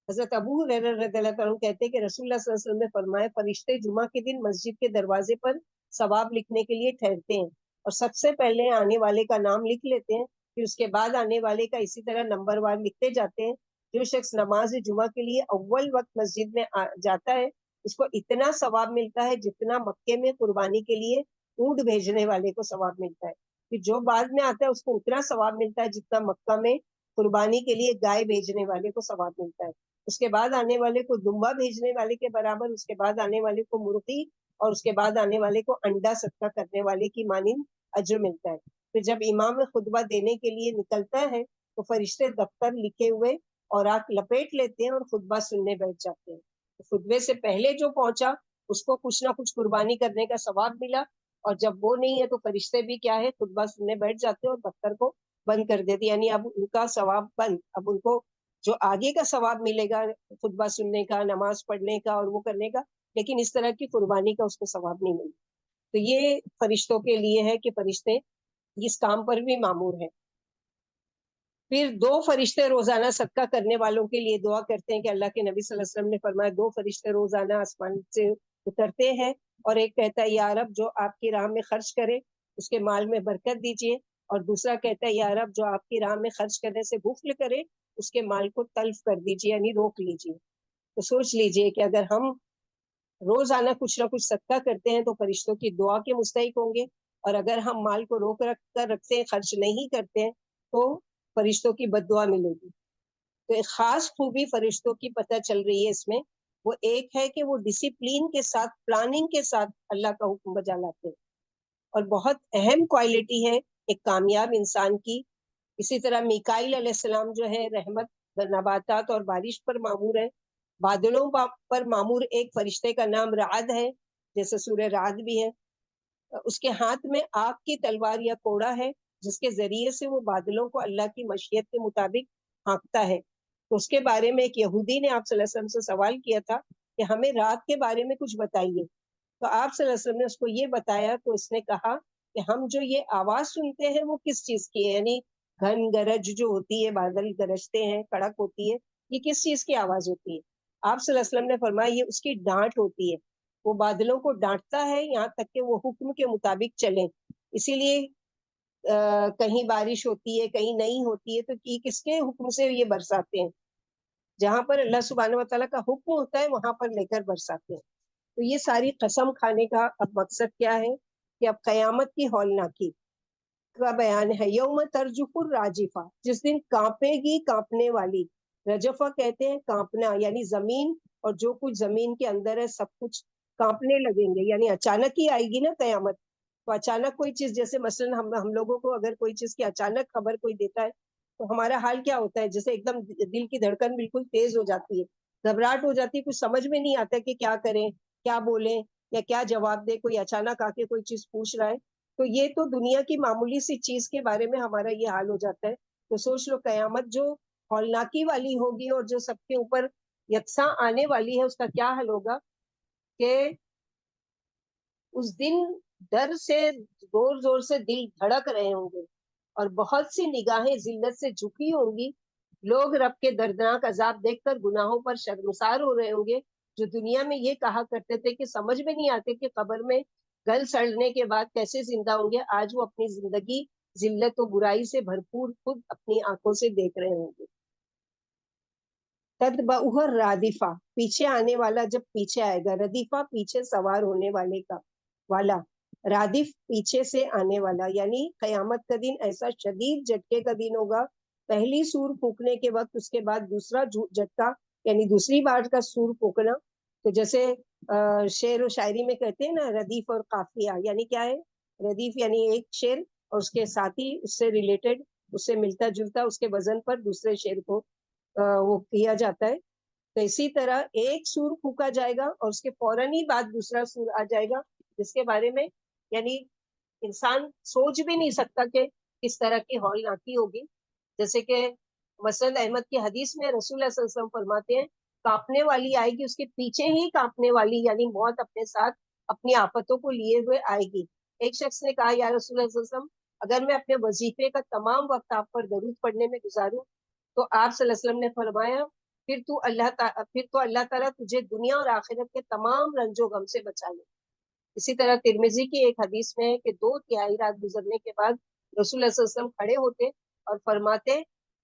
[SPEAKER 1] حضرت ابو ہریرہ رضی اللہ عنہ کہتے ہیں کہ رسول اللہ صلی اللہ علیہ وسلم نے فرمایا فرشتے جمعہ کے دن مسجد کے دروازے پر ثواب لکھنے کے لیے ٹھہرتے ہیں، اور سب سے پہلے آنے والے کا نام لکھ لیتے ہیں، پھر اس کے بعد آنے والے کا اسی طرح نمبر وار لکھتے جاتے ہیں۔ جو شخص نماز جمعہ کے لیے اول وقت مسجد میں جاتا ہے اس کو اتنا ثواب ملتا ہے جتنا مکے میں قربانی کے لیے اونٹ بھیجنے والے کو ثواب ملتا ہے، کہ جو بعد میں آتا ہے اس کو اتنا ثواب ملتا ہے جتنا مکہ میں قربانی کے لیے گائے بھیجنے والے کو ثواب ملتا ہے، اس کے بعد آنے والے کو دمبا بھیجنے والے کے برابر، اس کے بعد آنے والے کو مرغی، اور اس کے بعد آنے والے کو انڈا صدقہ کرنے والے کی مانند اجر ملتا ہے۔ پھر جب امام خطبہ دینے کے لیے نکلتا ہے تو فرشتے دفتر لکھے ہوئے اور آنکھ لپیٹ لیتے ہیں اور خطبہ سننے بیٹھ جاتے ہیں. خطبے سے پہلے جو پہنچا اس کو کچھ نہ کچھ قربانی کرنے کا ثواب ملا، اور جب وہ نہیں ہے تو فرشتے بھی کیا ہے خطبہ سننے بیٹھ جاتے ہیں اور دفتر کو بند کر دیتے. یعنی اب ان کا ثواب بند، اب ان کو جو آگے کا ثواب ملے گا خطبہ سننے کا، نماز پڑھنے کا اور وہ کرنے کا، لیکن اس طرح کی قربانی کا اس کو ثواب نہیں ملے. تو یہ فرشتوں کے لیے ہے کہ فرشتے اس کام پر بھی مامور ہیں. پھر 2 فرشتے روزانہ صدقہ کرنے والوں کے لیے دعا کرتے ہیں کہ اللہ کے نبی صلی اللہ علیہ وسلم نے فرمایا 2 فرشتے روزانہ آسمان سے اترتے ہیں، اور ایک کہتا ہے یا رب جو آپ کی راہ میں خرچ کرے اس کے مال میں برکت دیجیے، اور دوسرا کہتا ہے یا رب جو آپ کی راہ میں خرچ کرنے سے بخل کرے اس کے مال کو تلف کر دیجیے، یعنی روک لیجیے. تو سوچ لیجیے کہ اگر ہم روزانہ کچھ نہ کچھ صدقہ کرتے ہیں تو فرشتوں کی دعا کے مستحق ہوں گے، اور اگر ہم مال کو روک کر رکھتے ہیں، خرچ نہیں کرتے ہیں، تو فرشتوں کی بد دعا ملے گی. تو ایک خاص خوبی فرشتوں کی پتہ چل رہی ہے اس میں، وہ ایک ہے کہ وہ ڈسپلین کے ساتھ، پلاننگ کے ساتھ اللہ کا حکم بجا لاتے ہیں، اور بہت اہم کوالٹی ہے ایک کامیاب انسان کی. اسی طرح میکائیل علیہ السلام جو ہے رحمت، نباتات اور بارش پر مامور ہے. بادلوں پر مامور ایک فرشتے کا نام رعد ہے، جیسے سورہ رعد بھی ہے. اس کے ہاتھ میں آگ کی تلوار یا کوڑا ہے جس کے ذریعے سے وہ بادلوں کو اللہ کی مشیت کے مطابق ہانکتا ہے. تو اس کے بارے میں ایک یہودی نے آپ صلی اللہ علیہ وسلم سے سوال کیا تھا کہ ہمیں رات کے بارے میں کچھ بتائیے. تو آپ صلی اللہ علیہ وسلم نے اس کو یہ بتایا، تو اس نے کہا کہ ہم جو یہ آواز سنتے ہیں وہ کس چیز کی ہے، یعنی گھن گرج جو ہوتی ہے، بادل گرجتے ہیں، کڑک ہوتی ہے، یہ کس چیز کی آواز ہوتی ہے؟ آپ صلی اللہ علیہ وسلم نے فرمایا یہ اس کی ڈانٹ ہوتی ہے، وہ بادلوں کو ڈانٹتا ہے یہاں تک کہ وہ حکم کے مطابق چلیں. اسی لیے کہیں بارش ہوتی ہے کہیں نہیں ہوتی ہے، تو کس کے حکم سے یہ برساتے ہیں؟ جہاں پر اللہ سبحانہ و تعالیٰ کا حکم ہوتا ہے وہاں پر لے کر برساتے ہیں. تو یہ ساری قسم کھانے کا اب مقصد کیا ہے کہ اب قیامت کی ہولناکی کا بیان ہے. یوم ترجف الراجفہ، جس دن کانپے گی کانپنے والی. رجفہ کہتے ہیں کانپنا، یعنی زمین اور جو کچھ زمین کے اندر ہے سب کچھ کانپنے لگیں گے، یعنی اچانک ہی آئے گی نا قیامت. تو اچانک کوئی چیز، جیسے مثلا ہم لوگوں کو اگر کوئی چیز کی اچانک خبر کوئی دیتا ہے تو ہمارا حال کیا ہوتا ہے؟ جیسے ایک دم دل کی دھڑکن بالکل تیز ہو جاتی ہے، گھبراہٹ ہو جاتی ہے، کچھ سمجھ میں نہیں آتا کہ کیا کریں، کیا بولیں یا کیا جواب دے. کوئی اچانک آ کے کوئی چیز پوچھ رہا ہے، تو یہ تو دنیا کی معمولی سی چیز کے بارے میں ہمارا یہ حال ہو جاتا ہے. تو سوچ لو قیامت جو ہولناکی والی ہوگی اور جو سب کے اوپر یکساں آنے والی ہے، اس کا کیا حل ہوگا کہ اس دن ڈر سے زور زور سے دل دھڑک رہے ہوں گے، اور بہت سی نگاہیں ذلت سے جھکی ہوں گی. لوگ رب کے دردناک عذاب دیکھ کر گناہوں پر شرمسار ہو رہے ہوں گے. جو دنیا میں یہ کہا کرتے تھے کہ سمجھ میں نہیں آتے کہ قبر میں گل سڑنے کے بعد کیسے زندہ ہوں گے، آج وہ اپنی زندگی ذلت و برائی سے بھرپور خود اپنی آنکھوں سے دیکھ رہے ہوں گے. تتبعہ رادفہ، پیچھے آنے والا جب پیچھے آئے گا. ردیفہ پیچھے سوار ہونے والے کا والا، رادف پیچھے سے آنے والا. یعنی قیامت کا دن ایسا شدید جھٹکے کا دن ہوگا. پہلی سور پھونکنے کے وقت اس کے بعد دوسرا جھٹکا، یعنی دوسری بار کا سور پھونکنا. تو جیسے شعر و شاعری میں کہتے ہیں نا ردیف اور قافیہ، یعنی کیا ہے؟ ردیف یعنی ایک شعر اور اس کے ساتھ ہی اس سے ریلیٹڈ، اس سے ملتا جلتا اس کے وزن پر دوسرے شعر کو وہ کیا جاتا ہے. تو اسی طرح ایک سور پھونکا جائے گا اور اس کے فوراً ہی بعد دوسرا سور آ جائے گا، جس کے بارے میں یعنی انسان سوچ بھی نہیں سکتا کہ کس طرح کی ہولناکی ہوگی. جیسے کہ مسند احمد کی حدیث میں رسول اللہ صلی اللہ علیہ وسلم فرماتے ہیں کانپنے والی آئے گی، اس کے پیچھے ہی کانپنے والی یعنی موت اپنے ساتھ اپنی آفتوں کو لیے ہوئے آئے گی. ایک شخص نے کہا یا رسول اللہ صلی اللہ علیہ وسلم اگر میں اپنے وظیفے کا تمام وقت آپ پر درود پڑھنے میں گزاروں، تو آپ صلی اللہ علیہ وسلم نے فرمایا پھر تو اللہ تعالیٰ تجھے دنیا اور آخرت کے تمام رنج و غم سے بچا لے. اسی طرح ترمذی کی ایک حدیث میں ہے کہ 2 رات گزرنے کے بعد رسول اللہ صلی اللہ علیہ وسلم کھڑے ہوتے اور فرماتے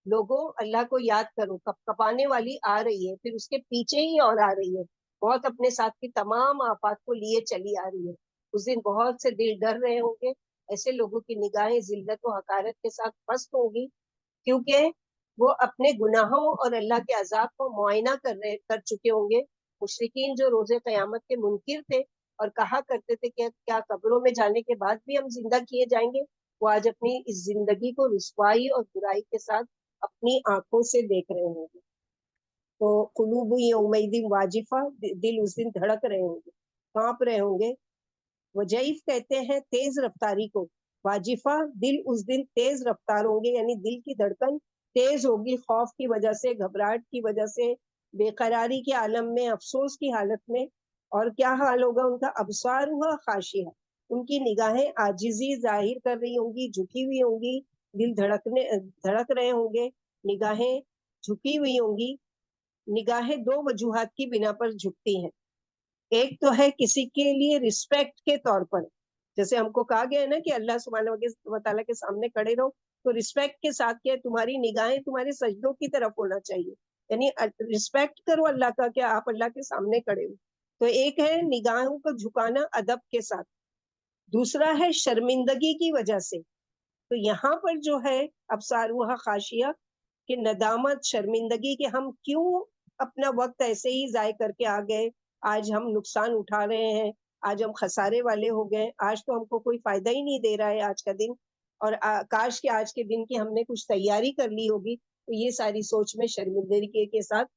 [SPEAKER 1] لوگوں اللہ کو یاد کرو، کپانے والی آ رہی ہے، پھر اس کے پیچھے ہی اور آ رہی ہے، بہت اپنے ساتھ کی تمام آفات کو لیے چلی آ رہی ہے. اس دن بہت سے دل ڈر رہے ہوں گے. ایسے لوگوں کی نگاہیں ذلت و حقارت کے ساتھ پست ہوگی، کیونکہ وہ اپنے گناہوں اور اللہ کے عذاب کو معائنہ کر چکے ہوں گے. مشرکین جو روز قیامت کے منکر تھے اور کہا کرتے تھے کہ کیا قبروں میں جانے کے بعد بھی ہم زندہ کیے جائیں گے، وہ آج اپنی اس زندگی کو رسوائی اور برائی کے ساتھ اپنی آنکھوں سے دیکھ رہے ہوں گے. تو قلوب یومئذ واجفہ، دل اس دن دھڑک رہے ہوں گے، کانپ رہے ہوں گے. وجیف کہتے ہیں تیز رفتاری کو، واجفہ دل اس دن تیز رفتار ہوں گے، یعنی دل کی دھڑکن تیز ہوگی خوف کی وجہ سے، گھبراہٹ کی وجہ سے، بے قراری کے عالم میں، افسوس کی حالت میں. اور کیا حال ہوگا ان کا؟ ابصارها خاشعہ، ان کی نگاہیں عاجزی ظاہر کر رہی ہوں گی، جھکی ہوئی ہوں گی، دل دھڑک رہے ہوں گے، نگاہیں جھکی ہوئی ہوں گی. نگاہیں دو وجوہات کی بنا پر جھکتی ہیں. ایک تو ہے کسی کے لیے رسپیکٹ کے طور پر، جیسے ہم کو کہا گیا ہے نا کہ اللہ سبحانہ و تعالیٰ کے سامنے کھڑے رہو، تو رسپیکٹ کے ساتھ کیا تمہاری نگاہیں تمہارے سجدوں کی طرف ہونا چاہیے، یعنی رسپیکٹ کرو اللہ کا کہ آپ اللہ کے سامنے کھڑے ہو. تو ایک ہے نگاہوں کو جھکانا ادب کے ساتھ، دوسرا ہے شرمندگی کی وجہ سے. تو یہاں پر جو ہے ابصارها خاشعہ کہ ندامت، شرمندگی کہ ہم کیوں اپنا وقت ایسے ہی ضائع کر کے آ گئے، آج ہم نقصان اٹھا رہے ہیں، آج ہم خسارے والے ہو گئے، آج تو ہم کو کوئی فائدہ ہی نہیں دے رہا ہے آج کا دن، اور کاش کہ آج کے دن کی ہم نے کچھ تیاری کر لی ہوگی. تو یہ ساری سوچ میں شرمندگی کے ساتھ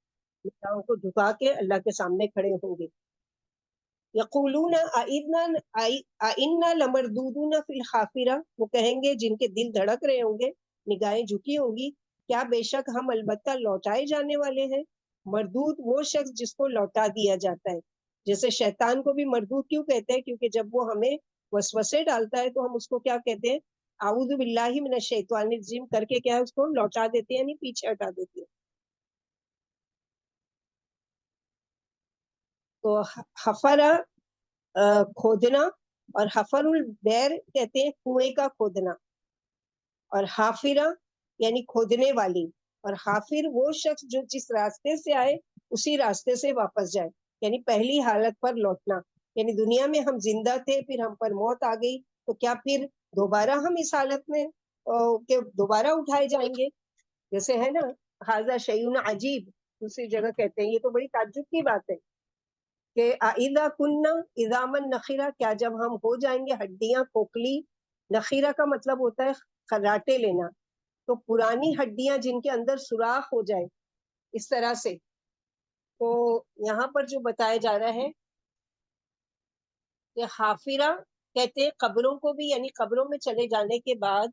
[SPEAKER 1] نگاہوں کو جھکا کے اللہ کے سامنے کھڑے ہوں گے. یقولون ائنا لمردودون فی الحافرہ، وہ کہیں گے جن کے دل دھڑک رہے ہوں گے، نگاہیں جھکی ہوں گی، کیا بے شک ہم البتہ لوٹائے جانے والے ہیں. مردود وہ شخص جس کو لوٹا دیا جاتا ہے. جیسے شیطان کو بھی مردود کیوں کہتے ہیں؟ کیونکہ جب وہ ہمیں وسوسے ڈالتا ہے تو ہم اس کو کیا کہتے ہیں؟ اعوذ باللہ من الشیطان الرجیم کر کے کیا ہے اس کو لوٹا دیتے ہیں، یعنی پیچھے ہٹا دیتے ہیں. تو حفرہ کھودنا، اور حفر البیر کہتے ہیں کنویں کا کھودنا، اور حافرہ یعنی کھودنے والی، اور حافر وہ شخص جو جس راستے سے آئے اسی راستے سے واپس جائے، یعنی پہلی حالت پر لوٹنا. یعنی دنیا میں ہم زندہ تھے، پھر ہم پر موت آ گئی، تو کیا پھر دوبارہ ہم اس حالت میں کہ دوبارہ اٹھائے جائیں گے؟ جیسے ہے نا ھذا شیء عجیب، دوسری جگہ کہتے ہیں یہ تو بڑی تعجب کی بات ہے کہ اذا کننا عظاما نخرہ، کیا جب ہم ہو جائیں گے ہڈیاں کھوکھلی. نخیرہ کا مطلب ہوتا ہے خراٹے لینا، تو پرانی ہڈیاں جن کے اندر سوراخ ہو جائے اس طرح سے. تو یہاں پر جو بتایا جا رہا ہے کہ حافرہ کہتے ہیں قبروں کو بھی، یعنی قبروں میں چلے جانے کے بعد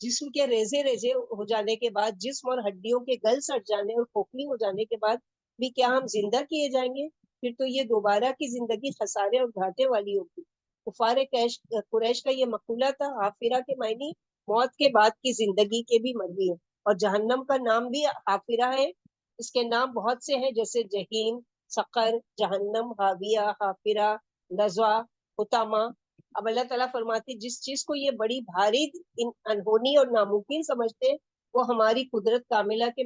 [SPEAKER 1] جسم کے ریزے ریزے ہو جانے کے بعد، جسم اور ہڈیوں کے گل سٹ جانے اور کھوکھلی ہو جانے کے بعد بھی کیا ہم زندہ کیے جائیں گے؟ پھر تو یہ دوبارہ کی زندگی خسارے اور گھاٹے والی ہوگی. کفار قریش کا یہ مقولہ تھا. حافرہ کے معنی موت کے بعد کی زندگی کے بھی مروی ہے، اور جہنم کا نام بھی حافرہ ہے. اس کے نام بہت سے ہیں، جیسے جہیم، سقر، جہنم، حاویہ، حافرہ، لظوا، حطامہ. اب اللہ تعالیٰ فرماتے جس چیز کو یہ بڑی بھاری انہونی اور ناممکن سمجھتے، وہ ہماری قدرت کاملہ کے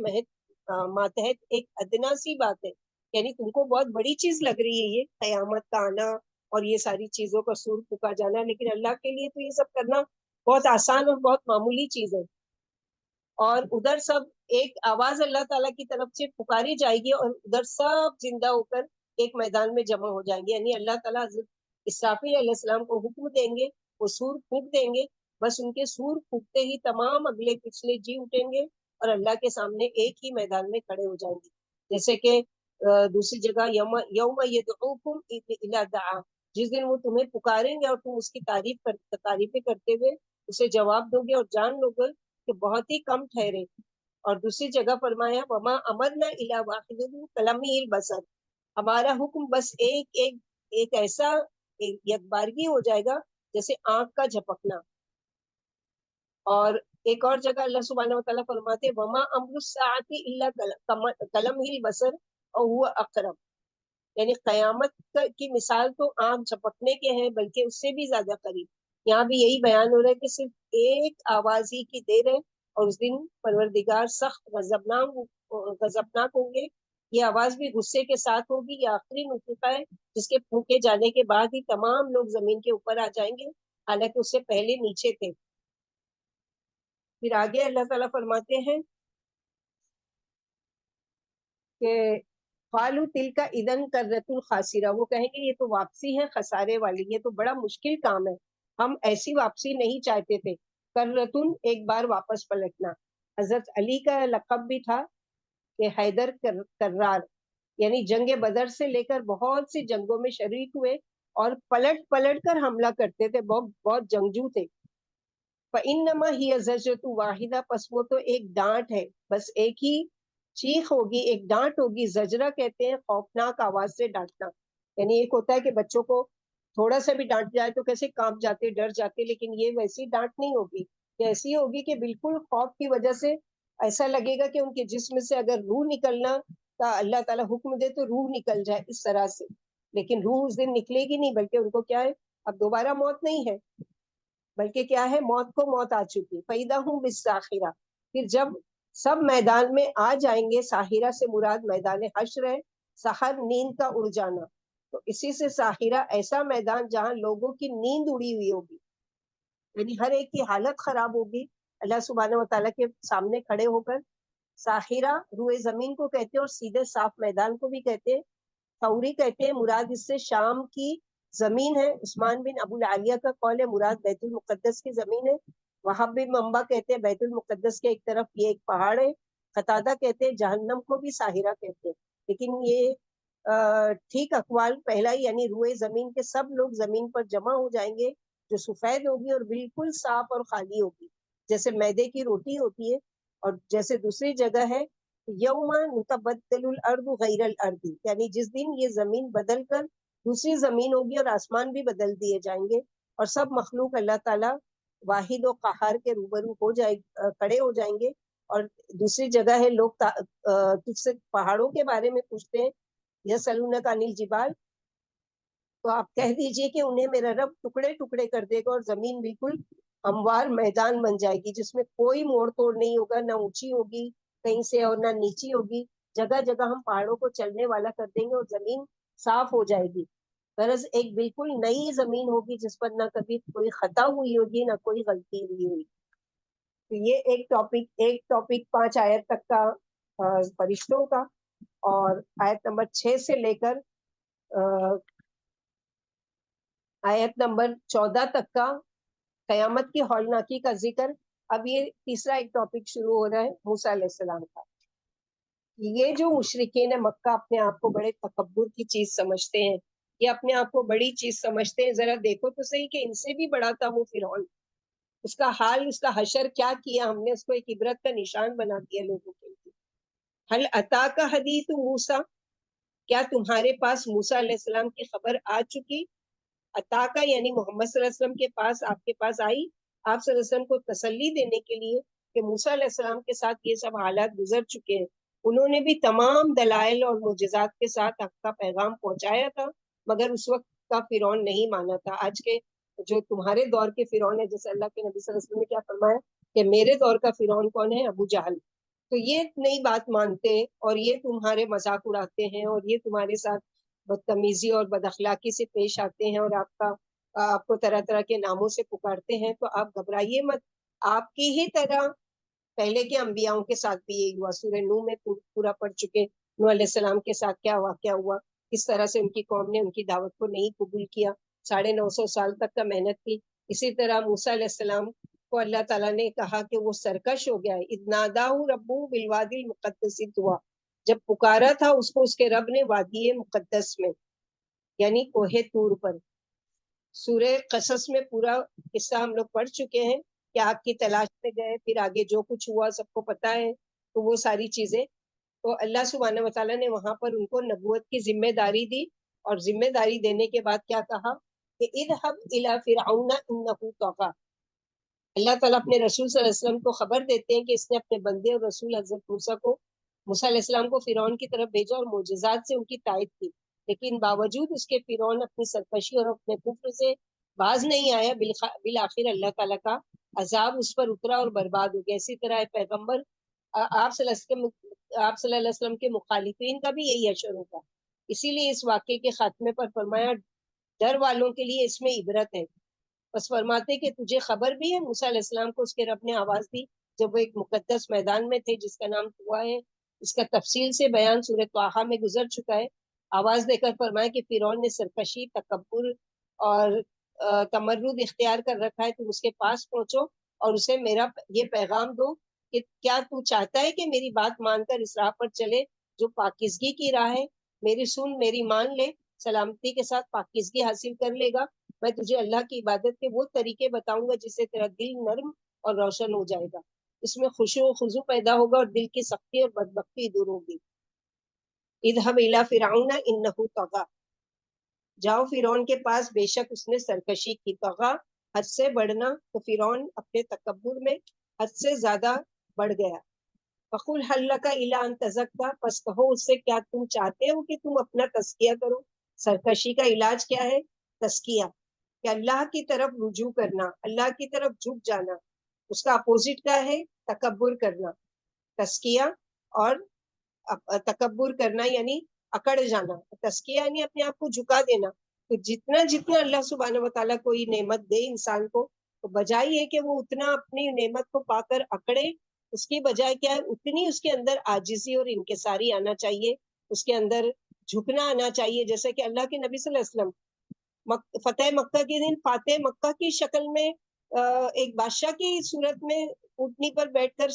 [SPEAKER 1] ماتحت ایک ادنا سی بات ہے. یعنی تم کو بہت بڑی چیز لگ رہی ہے یہ قیامت کا آنا اور یہ ساری چیزوں کا سور پھونکا جانا، لیکن اللہ کے لیے تو یہ سب کرنا بہت آسان اور بہت معمولی چیز ہے. اور ادھر سب ایک آواز اللہ تعالیٰ کی طرف سے پکاری جائے گی، اور ادھر سب زندہ ہو کر ایک میدان میں جمع ہو جائیں گے. یعنی اللہ تعالیٰ حضرت اسرافیل علیہ السلام کو حکم دیں گے، وہ سور پھونک دیں گے، بس ان کے سور پھونکتے ہی تمام اگلے پچھلے جی اٹھیں گے اور اللہ کے سامنے ایک ہی میدان میں کھڑے ہو جائیں گے. جیسے کہ دوسری جگہ یوم یدعوکم الی دعا، جس دن وہ تمہیں پکاریں گے اور تم اس کی تعریفیں کرتے ہوئے اسے جواب دو گے اور جان لو گے کہ بہت ہی کم ٹھہرے. اور دوسری جگہ فرمایا وما امرنا الا واحد کلمح البصر، ہمارا حکم بس ایک ایسا یکبارگی ہو جائے گا جیسے آنکھ کا جھپکنا. اور ایک اور جگہ اللہ سبحانہ و تعالیٰ فرماتے وما امر الساعۃ الا کلمح البصر اور هو اقرب، یعنی قیامت کی مثال تو آنکھ جھپکنے کے ہیں بلکہ اس سے بھی زیادہ قریب. یہاں بھی یہی بیان ہو رہا ہے کہ صرف ایک آواز ہی کی دیر ہے، اور اس دن پروردگار سخت غضبناک ہوں گے. یہ آواز بھی غصے کے ساتھ ہوگی. یہ آخری نطفہ ہے جس کے پھونکے جانے کے بعد ہی تمام لوگ زمین کے اوپر آ جائیں گے، حالانکہ اس سے پہلے نیچے تھے. پھر آگے اللہ تعالیٰ فرماتے ہیں کہ قالوا تلک اذن کرۃ الخاسرہ، وہ کہیں گے یہ تو واپسی ہے خسارے والی، یہ تو بڑا مشکل کام ہے. ہم ایسی واپسی نہیں چاہتے تھے، کرتن ایک بار واپس پلٹنا. حضرت علی کا لقب بھی تھا کہ حیدر کرار، یعنی جنگ بدر سے لے کر بہت سی جنگوں میں شریک ہوئے اور پلٹ پلٹ کر حملہ کرتے تھے، بہت بہت جنگجو تھے. فَإِنَّمَا هِيَ زَجْرَةٌ وَاحِدَةٌ، پس وہ تو ایک ڈانٹ ہے، بس ایک ہی چیخ ہوگی، ایک ڈانٹ ہوگی. زجرہ کہتے ہیں خوفناک آواز سے ڈانٹنا. یعنی ایک ہوتا ہے کہ بچوں کو تھوڑا سا بھی ڈانٹ جائے تو کیسے کانپ جاتے، ڈر جاتے، لیکن یہ ویسی ڈانٹ نہیں ہوگی، یہ ایسی ہوگی کہ بالکل خوف کی وجہ سے ایسا لگے گا کہ ان کے جسم سے اگر روح نکلنا کا اللہ تعالیٰ حکم دے تو روح نکل جائے اس طرح سے. لیکن روح اس دن نکلے گی نہیں، بلکہ ان کو کیا ہے، اب دوبارہ موت نہیں ہے، بلکہ کیا ہے، موت کو موت آ چکی. فَإِذَا هُمْ بِالسَّاخِرَةِ، پھر جب سب میدان میں آ جائیں گے، ساحرہ سے مراد میدان حشر ہے، سحر نیند کا اڑ جانا، تو اسی سے ساحرہ ایسا میدان جہاں لوگوں کی نیند اڑی ہوئی ہوگی، یعنی ہر ایک کی حالت خراب ہوگی اللہ سبحانہ و تعالیٰ کے سامنے کھڑے ہو کر. ساحرہ روئے زمین کو کہتے ہیں اور سیدھے صاف میدان کو بھی کہتے ہیں. ثوری کہتے ہیں مراد اس سے شام کی زمین ہے. عثمان بن ابو العالیہ کا قول ہے مراد بیت المقدس کی زمین ہے. وہاب بن منبع کہتے ہیں بیت المقدس کے ایک طرف یہ ایک پہاڑ ہے. قتادہ کہتے ہیں جہنم کو بھی ساحرہ کہتے ہیں. لیکن یہ ٹھیک اقوال پہلا ہی، یعنی روئے زمین کے سب لوگ زمین پر جمع ہو جائیں گے جو سفید ہوگی اور بالکل صاف اور خالی ہوگی، جیسے میدے کی روٹی ہوتی ہے. اور جیسے دوسری جگہ ہے یوم نتبدل الارض غیر الارض، یعنی جس دن یہ زمین بدل کر دوسری زمین ہوگی اور آسمان بھی بدل دیے جائیں گے اور سب مخلوق اللہ تعالیٰ واحد و قہار کے روبرو ہو جائے، کھڑے ہو جائیں گے. اور دوسری جگہ ہے لوگ تجھ سے پہاڑوں کے بارے میں پوچھتے ہیں، یسألونک عن الجبال، تو آپ کہہ دیجئے کہ انہیں میرا رب ٹکڑے ٹکڑے کر دے گا اور زمین بالکل ہموار میدان بن جائے گی جس میں کوئی موڑ توڑ نہیں ہوگا، نہ اونچی ہوگی کہیں سے اور نہ نیچی ہوگی. جگہ جگہ ہم پہاڑوں کو چلنے والا کر دیں گے اور زمین صاف ہو جائے گی. غرض ایک بالکل نئی زمین ہوگی جس پر نہ کبھی کوئی خطا ہوئی ہوگی نہ کوئی غلطی ہوئی ہوگی. تو یہ ایک ٹاپک 5 آیت تک کا فرشتوں کا، اور آیت نمبر 6 سے لے کر آیت نمبر 14 تک کا قیامت کی ہولناکی کا ذکر. اب یہ تیسرا ایک ٹاپک شروع ہو رہا ہے موسیٰ علیہ السلام کا. یہ جو مشرکین مکہ اپنے آپ کو بڑے تکبر کی چیز سمجھتے ہیں، یہ اپنے آپ کو بڑی چیز سمجھتے ہیں، ذرا دیکھو تو صحیح کہ ان سے بھی بڑا تھا وہ فرعون. اس کا حال، اس کا حشر کیا کیا ہم نے، اس کو ایک عبرت کا نشان بنا دیا لوگوں کے لیے. حل اتاک حدیث موسیٰ، کیا تمہارے پاس موسیٰ علیہ السلام کی خبر آ چکی؟ اتاکا یعنی محمد صلی اللہ علیہ وسلم کے پاس، آپ کے پاس آئی، آپ صلی اللہ علیہ وسلم کو تسلی دینے کے لیے کہ موسیٰ علیہ السلام کے ساتھ یہ سب حالات گزر چکے ہیں. انہوں نے بھی تمام دلائل اور معجزات کے ساتھ حق کا پیغام پہنچایا تھا، مگر اس وقت کا فرعون نہیں مانا تھا. آج کے جو تمہارے دور کے فرعون ہے، جیسے اللہ کے نبی صلی اللہ علیہ وسلم نے کیا فرمایا کہ میرے دور کا فرعون کون ہے؟ ابو جہل. تو یہ نئی بات مانتے اور یہ تمہارے مذاق اڑاتے ہیں اور یہ تمہارے ساتھ بدتمیزی اور بد اخلاقی سے پیش آتے ہیں اور آپ کو طرح طرح کے ناموں سے پکارتے ہیں. تو آپ گھبرائیے مت، آپ کی ہی طرح پہلے کے انبیاؤں کے ساتھ بھی یہی ہوا. سورہ نوح میں پورا پڑھ چکے نوح علیہ السلام کے ساتھ کیا واقعہ ہوا، کس طرح سے ان کی قوم نے ان کی دعوت کو نہیں قبول کیا، 950 سال تک کا محنت کی. اسی طرح موسیٰ علیہ السلام کو اللہ تعالیٰ نے کہا کہ وہ سرکش ہو گیا ہے. اذ ناداہ ربہ بالوادی المقدس طویٰ، جب پکارا تھا اس کو اس کے رب نے وادی مقدس میں، یعنی کوہ طور پر. سورہ قصص میں پورا قصہ ہم لوگ پڑھ چکے ہیں کہ آگ کی تلاش میں گئے، پھر آگے جو کچھ ہوا سب کو پتا ہے. تو وہ ساری چیزیں، تو اللہ سبحانہ وتعالیٰ نے وہاں پر ان کو نبوت کی ذمہ داری دی، اور ذمہ داری دینے کے بعد کیا کہا کہ اذهب الى فرعون انه طغى. اللہ تعالیٰ اپنے رسول صلی اللہ علیہ وسلم کو خبر دیتے ہیں کہ اس نے اپنے بندے اور رسول حضرت موسیٰ علیہ السلام کو فرعون کی طرف بھیجا اور معجزات سے ان کی تائید کی، لیکن باوجود اس کے فرعون اپنی سرکشی اور اپنے کفر سے باز نہیں آیا. بالآخر اللہ تعالیٰ کا عذاب اس پر اترا اور برباد ہو گیا. اسی طرح پیغمبر آپ صلی اللہ علیہ وسلم کے مخالفین کا بھی یہی حشر ہوگا. اسی لیے اس واقعے کے خاتمے پر فرمایا ڈر والوں کے لیے اس میں عبرت ہے. بس فرماتے کہ تجھے خبر بھی ہے، موسیٰ علیہ السلام کو اس کے رب نے آواز دی جب وہ ایک مقدس میدان میں تھے جس کا نام طویٰ ہے. اس کا تفصیل سے بیان سورہ طٰہٰ میں گزر چکا ہے. آواز دے کر فرمایا کہ فرعون نے سرکشی، تکبر اور تمرد اختیار کر رکھا ہے، تم اس کے پاس پہنچو اور اسے میرا یہ پیغام دو کہ کیا تو چاہتا ہے کہ میری بات مان کر اس راہ پر چلے جو پاکیزگی کی راہ ہے، میری سن میری مان لے، سلامتی کے ساتھ پاکیزگی حاصل کر لے گا، میں تجھے اللہ کی عبادت کے وہ طریقے بتاؤں گا جس سے تیرا دل نرم اور روشن ہو جائے گا، اس میں خشوع و خضوع پیدا ہوگا اور دل کی سختی اور بدبختی دور ہوگی۔ اذهب الى فرعون انه طغى، جاؤ فرعون کے پاس بے شک اس نے سرکشی کی، طغا حد سے بڑھنا، تو فرعون اپنے تکبر میں حد سے زیادہ بڑھ گیا۔ فقل هل لك الى ان تزكى، پس کہو اس سے کیا تم چاہتے ہو کہ تم اپنا تزکیہ کرو؟ سرکشی کا علاج کیا ہے؟ تزکیہ، کہ اللہ کی طرف رجوع کرنا، اللہ کی طرف جھک جانا، اس کا اپوزٹ کیا ہے؟ تکبر کرنا۔ تزکیہ اور تکبر کرنا یعنی اکڑ جانا، تزکیہ یعنی اپنے آپ کو جھکا دینا۔ تو جتنا جتنا اللہ سبحانہ وتعالیٰ کوئی نعمت دے انسان کو، تو بجائے یہ کہ وہ اتنا اپنی نعمت کو پا کر اکڑے، اس کی بجائے کیا ہے، اتنی اس کے اندر عاجزی اور انکساری آنا چاہیے، اس کے اندر جھکنا آنا چاہیے۔ جیسے کہ اللہ کے نبی صلی اللہ علیہ وسلم فتح مکہ کے دن فاتح مکہ کی شکل میں ایک بادشاہ کی صورت میں اونٹنی پر بیٹھ کر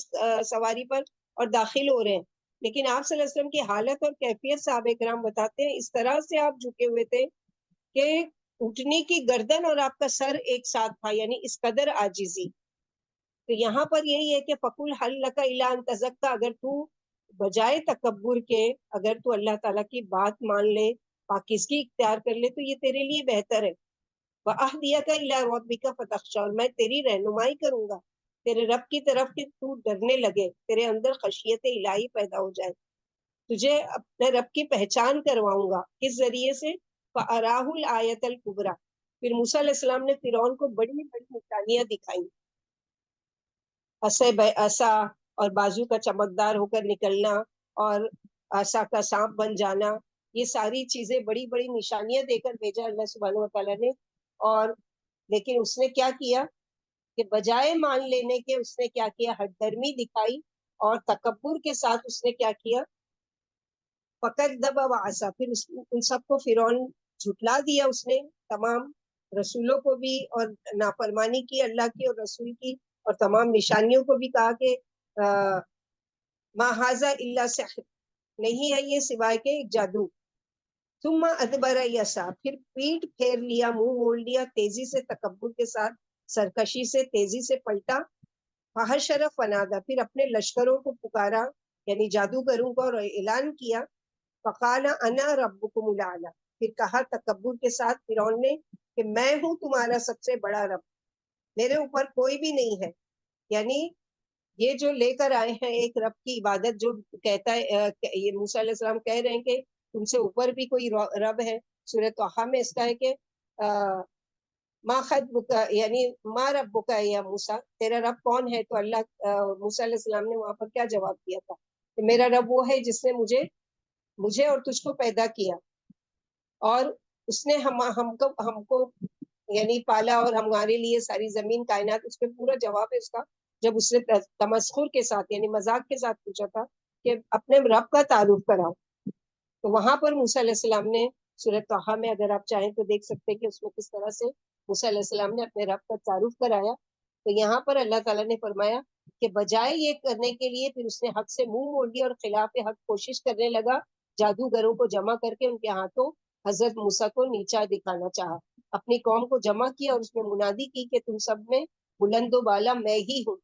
[SPEAKER 1] سواری پر اور داخل ہو رہے ہیں، لیکن آپ صلی اللہ علیہ وسلم کی حالت اور کیفیت صحابہ کرام بتاتے ہیں، اس طرح سے آپ جھکے ہوئے تھے کہ اونٹنی کی گردن اور آپ کا سر ایک ساتھ تھا، یعنی اس قدر عاجزی۔ تو یہاں پر یہی ہے کہ فقل هل لك الى ان تزكى، اگر تو بجائے تکبر کے اگر تو اللہ تعالیٰ کی بات مان لے، پاکیزگی اختیار کر لے، تو یہ تیرے لیے بہتر ہے۔ وَأَهْدِيَكَ إِلَىٰ رَبِّكَ فَتَخْشَىٰ، اور میں تیری رہنمائی کروں گا تیرے رب کی طرف کہ تو ڈرنے لگے، تیرے اندر خشیت الہی پیدا ہو جائے، تجھے اپنے رب کی پہچان کرواؤں گا۔ کس ذریعے سے؟ فَأَرَاهُ الْآيَةَ الْكُبْرىٰ، پھر موسیٰ علیہ السلام نے فرعون کو بڑی بڑی نشانیاں دکھائیں، عصا اور بازو کا چمکدار ہو کر نکلنا اور عصا کا سانپ بن جانا، یہ ساری چیزیں بڑی بڑی نشانیاں دے کر بھیجا اللہ سبحانہ وتعالیٰ نے۔ اور لیکن اس نے کیا کیا کہ بجائے مان لینے کے اس نے کیا کیا، ہٹ درمی دکھائی اور تکبر کے ساتھ اس نے کیا کیا، فَكَذَّبَ وَعَصَىٰ، پھر ان سب کو فرعون جھٹلا دیا، اس نے تمام رسولوں کو بھی اور نافرمانی کی اللہ کی اور رسول کی، اور تمام نشانیوں کو بھی کہا کہ ما ھذا الا سحر، نہیں ہے یہ سوائے کے ایک جادو۔ ثم ادبر یسعی، پھر پیٹ پھیر لیا، منہ موڑ لیا، تیزی سے تکبر کے ساتھ سرکشی سے تیزی سے پلٹا۔ فحشر فنادا، پھر اپنے لشکروں کو پکارا یعنی جادوگروں کو، اور اعلان کیا، فقال انا ربکم الاعلی، پھر کہا تکبر کے ساتھ فرعون نے کہ میں ہوں تمہارا سب سے بڑا رب، میرے اوپر کوئی بھی نہیں ہے۔ یعنی یہ جو لے کر آئے ہیں ایک رب کی عبادت، جو کہتا ہے یہ موسیٰ علیہ السلام کہہ رہے ہیں کہ تم سے اوپر بھی کوئی رب ہے، سورہ طٰہٰ میں اس کا ہے کہ ما خطبک، یعنی ما ربک یا موسیٰ، تیرا رب کون ہے؟ تو اللہ موسیٰ علیہ السلام نے وہاں پر کیا جواب دیا تھا کہ میرا رب وہ ہے جس نے مجھے اور تجھ کو پیدا کیا، اور اس نے ہم کو یعنی پالا، اور ہمارے لیے ساری زمین کائنات، اس پہ پورا جواب ہے اس کا، جب اس نے تمسخر کے ساتھ یعنی مذاق کے ساتھ پوچھا تھا کہ اپنے رب کا تعارف کراؤ۔ تو وہاں پر موسیٰ علیہ السلام نے سورہ طٰہٰ میں اگر آپ چاہیں تو دیکھ سکتے ہیں کہ اس میں کس طرح سے موسیٰ علیہ السلام نے اپنے رب کا تعارف کرایا۔ تو یہاں پر اللہ تعالیٰ نے فرمایا کہ بجائے یہ کرنے کے لیے پھر اس نے حق سے منہ موڑ لیا اور خلاف حق کوشش کرنے لگا، جادوگروں کو جمع کر کے ان کے ہاتھوں حضرت موسیٰ کو نیچا دکھانا چاہا، اپنی قوم کو جمع کیا اور اس میں منادی کی کہ تم سب میں بلند و بالا میں ہی ہوں۔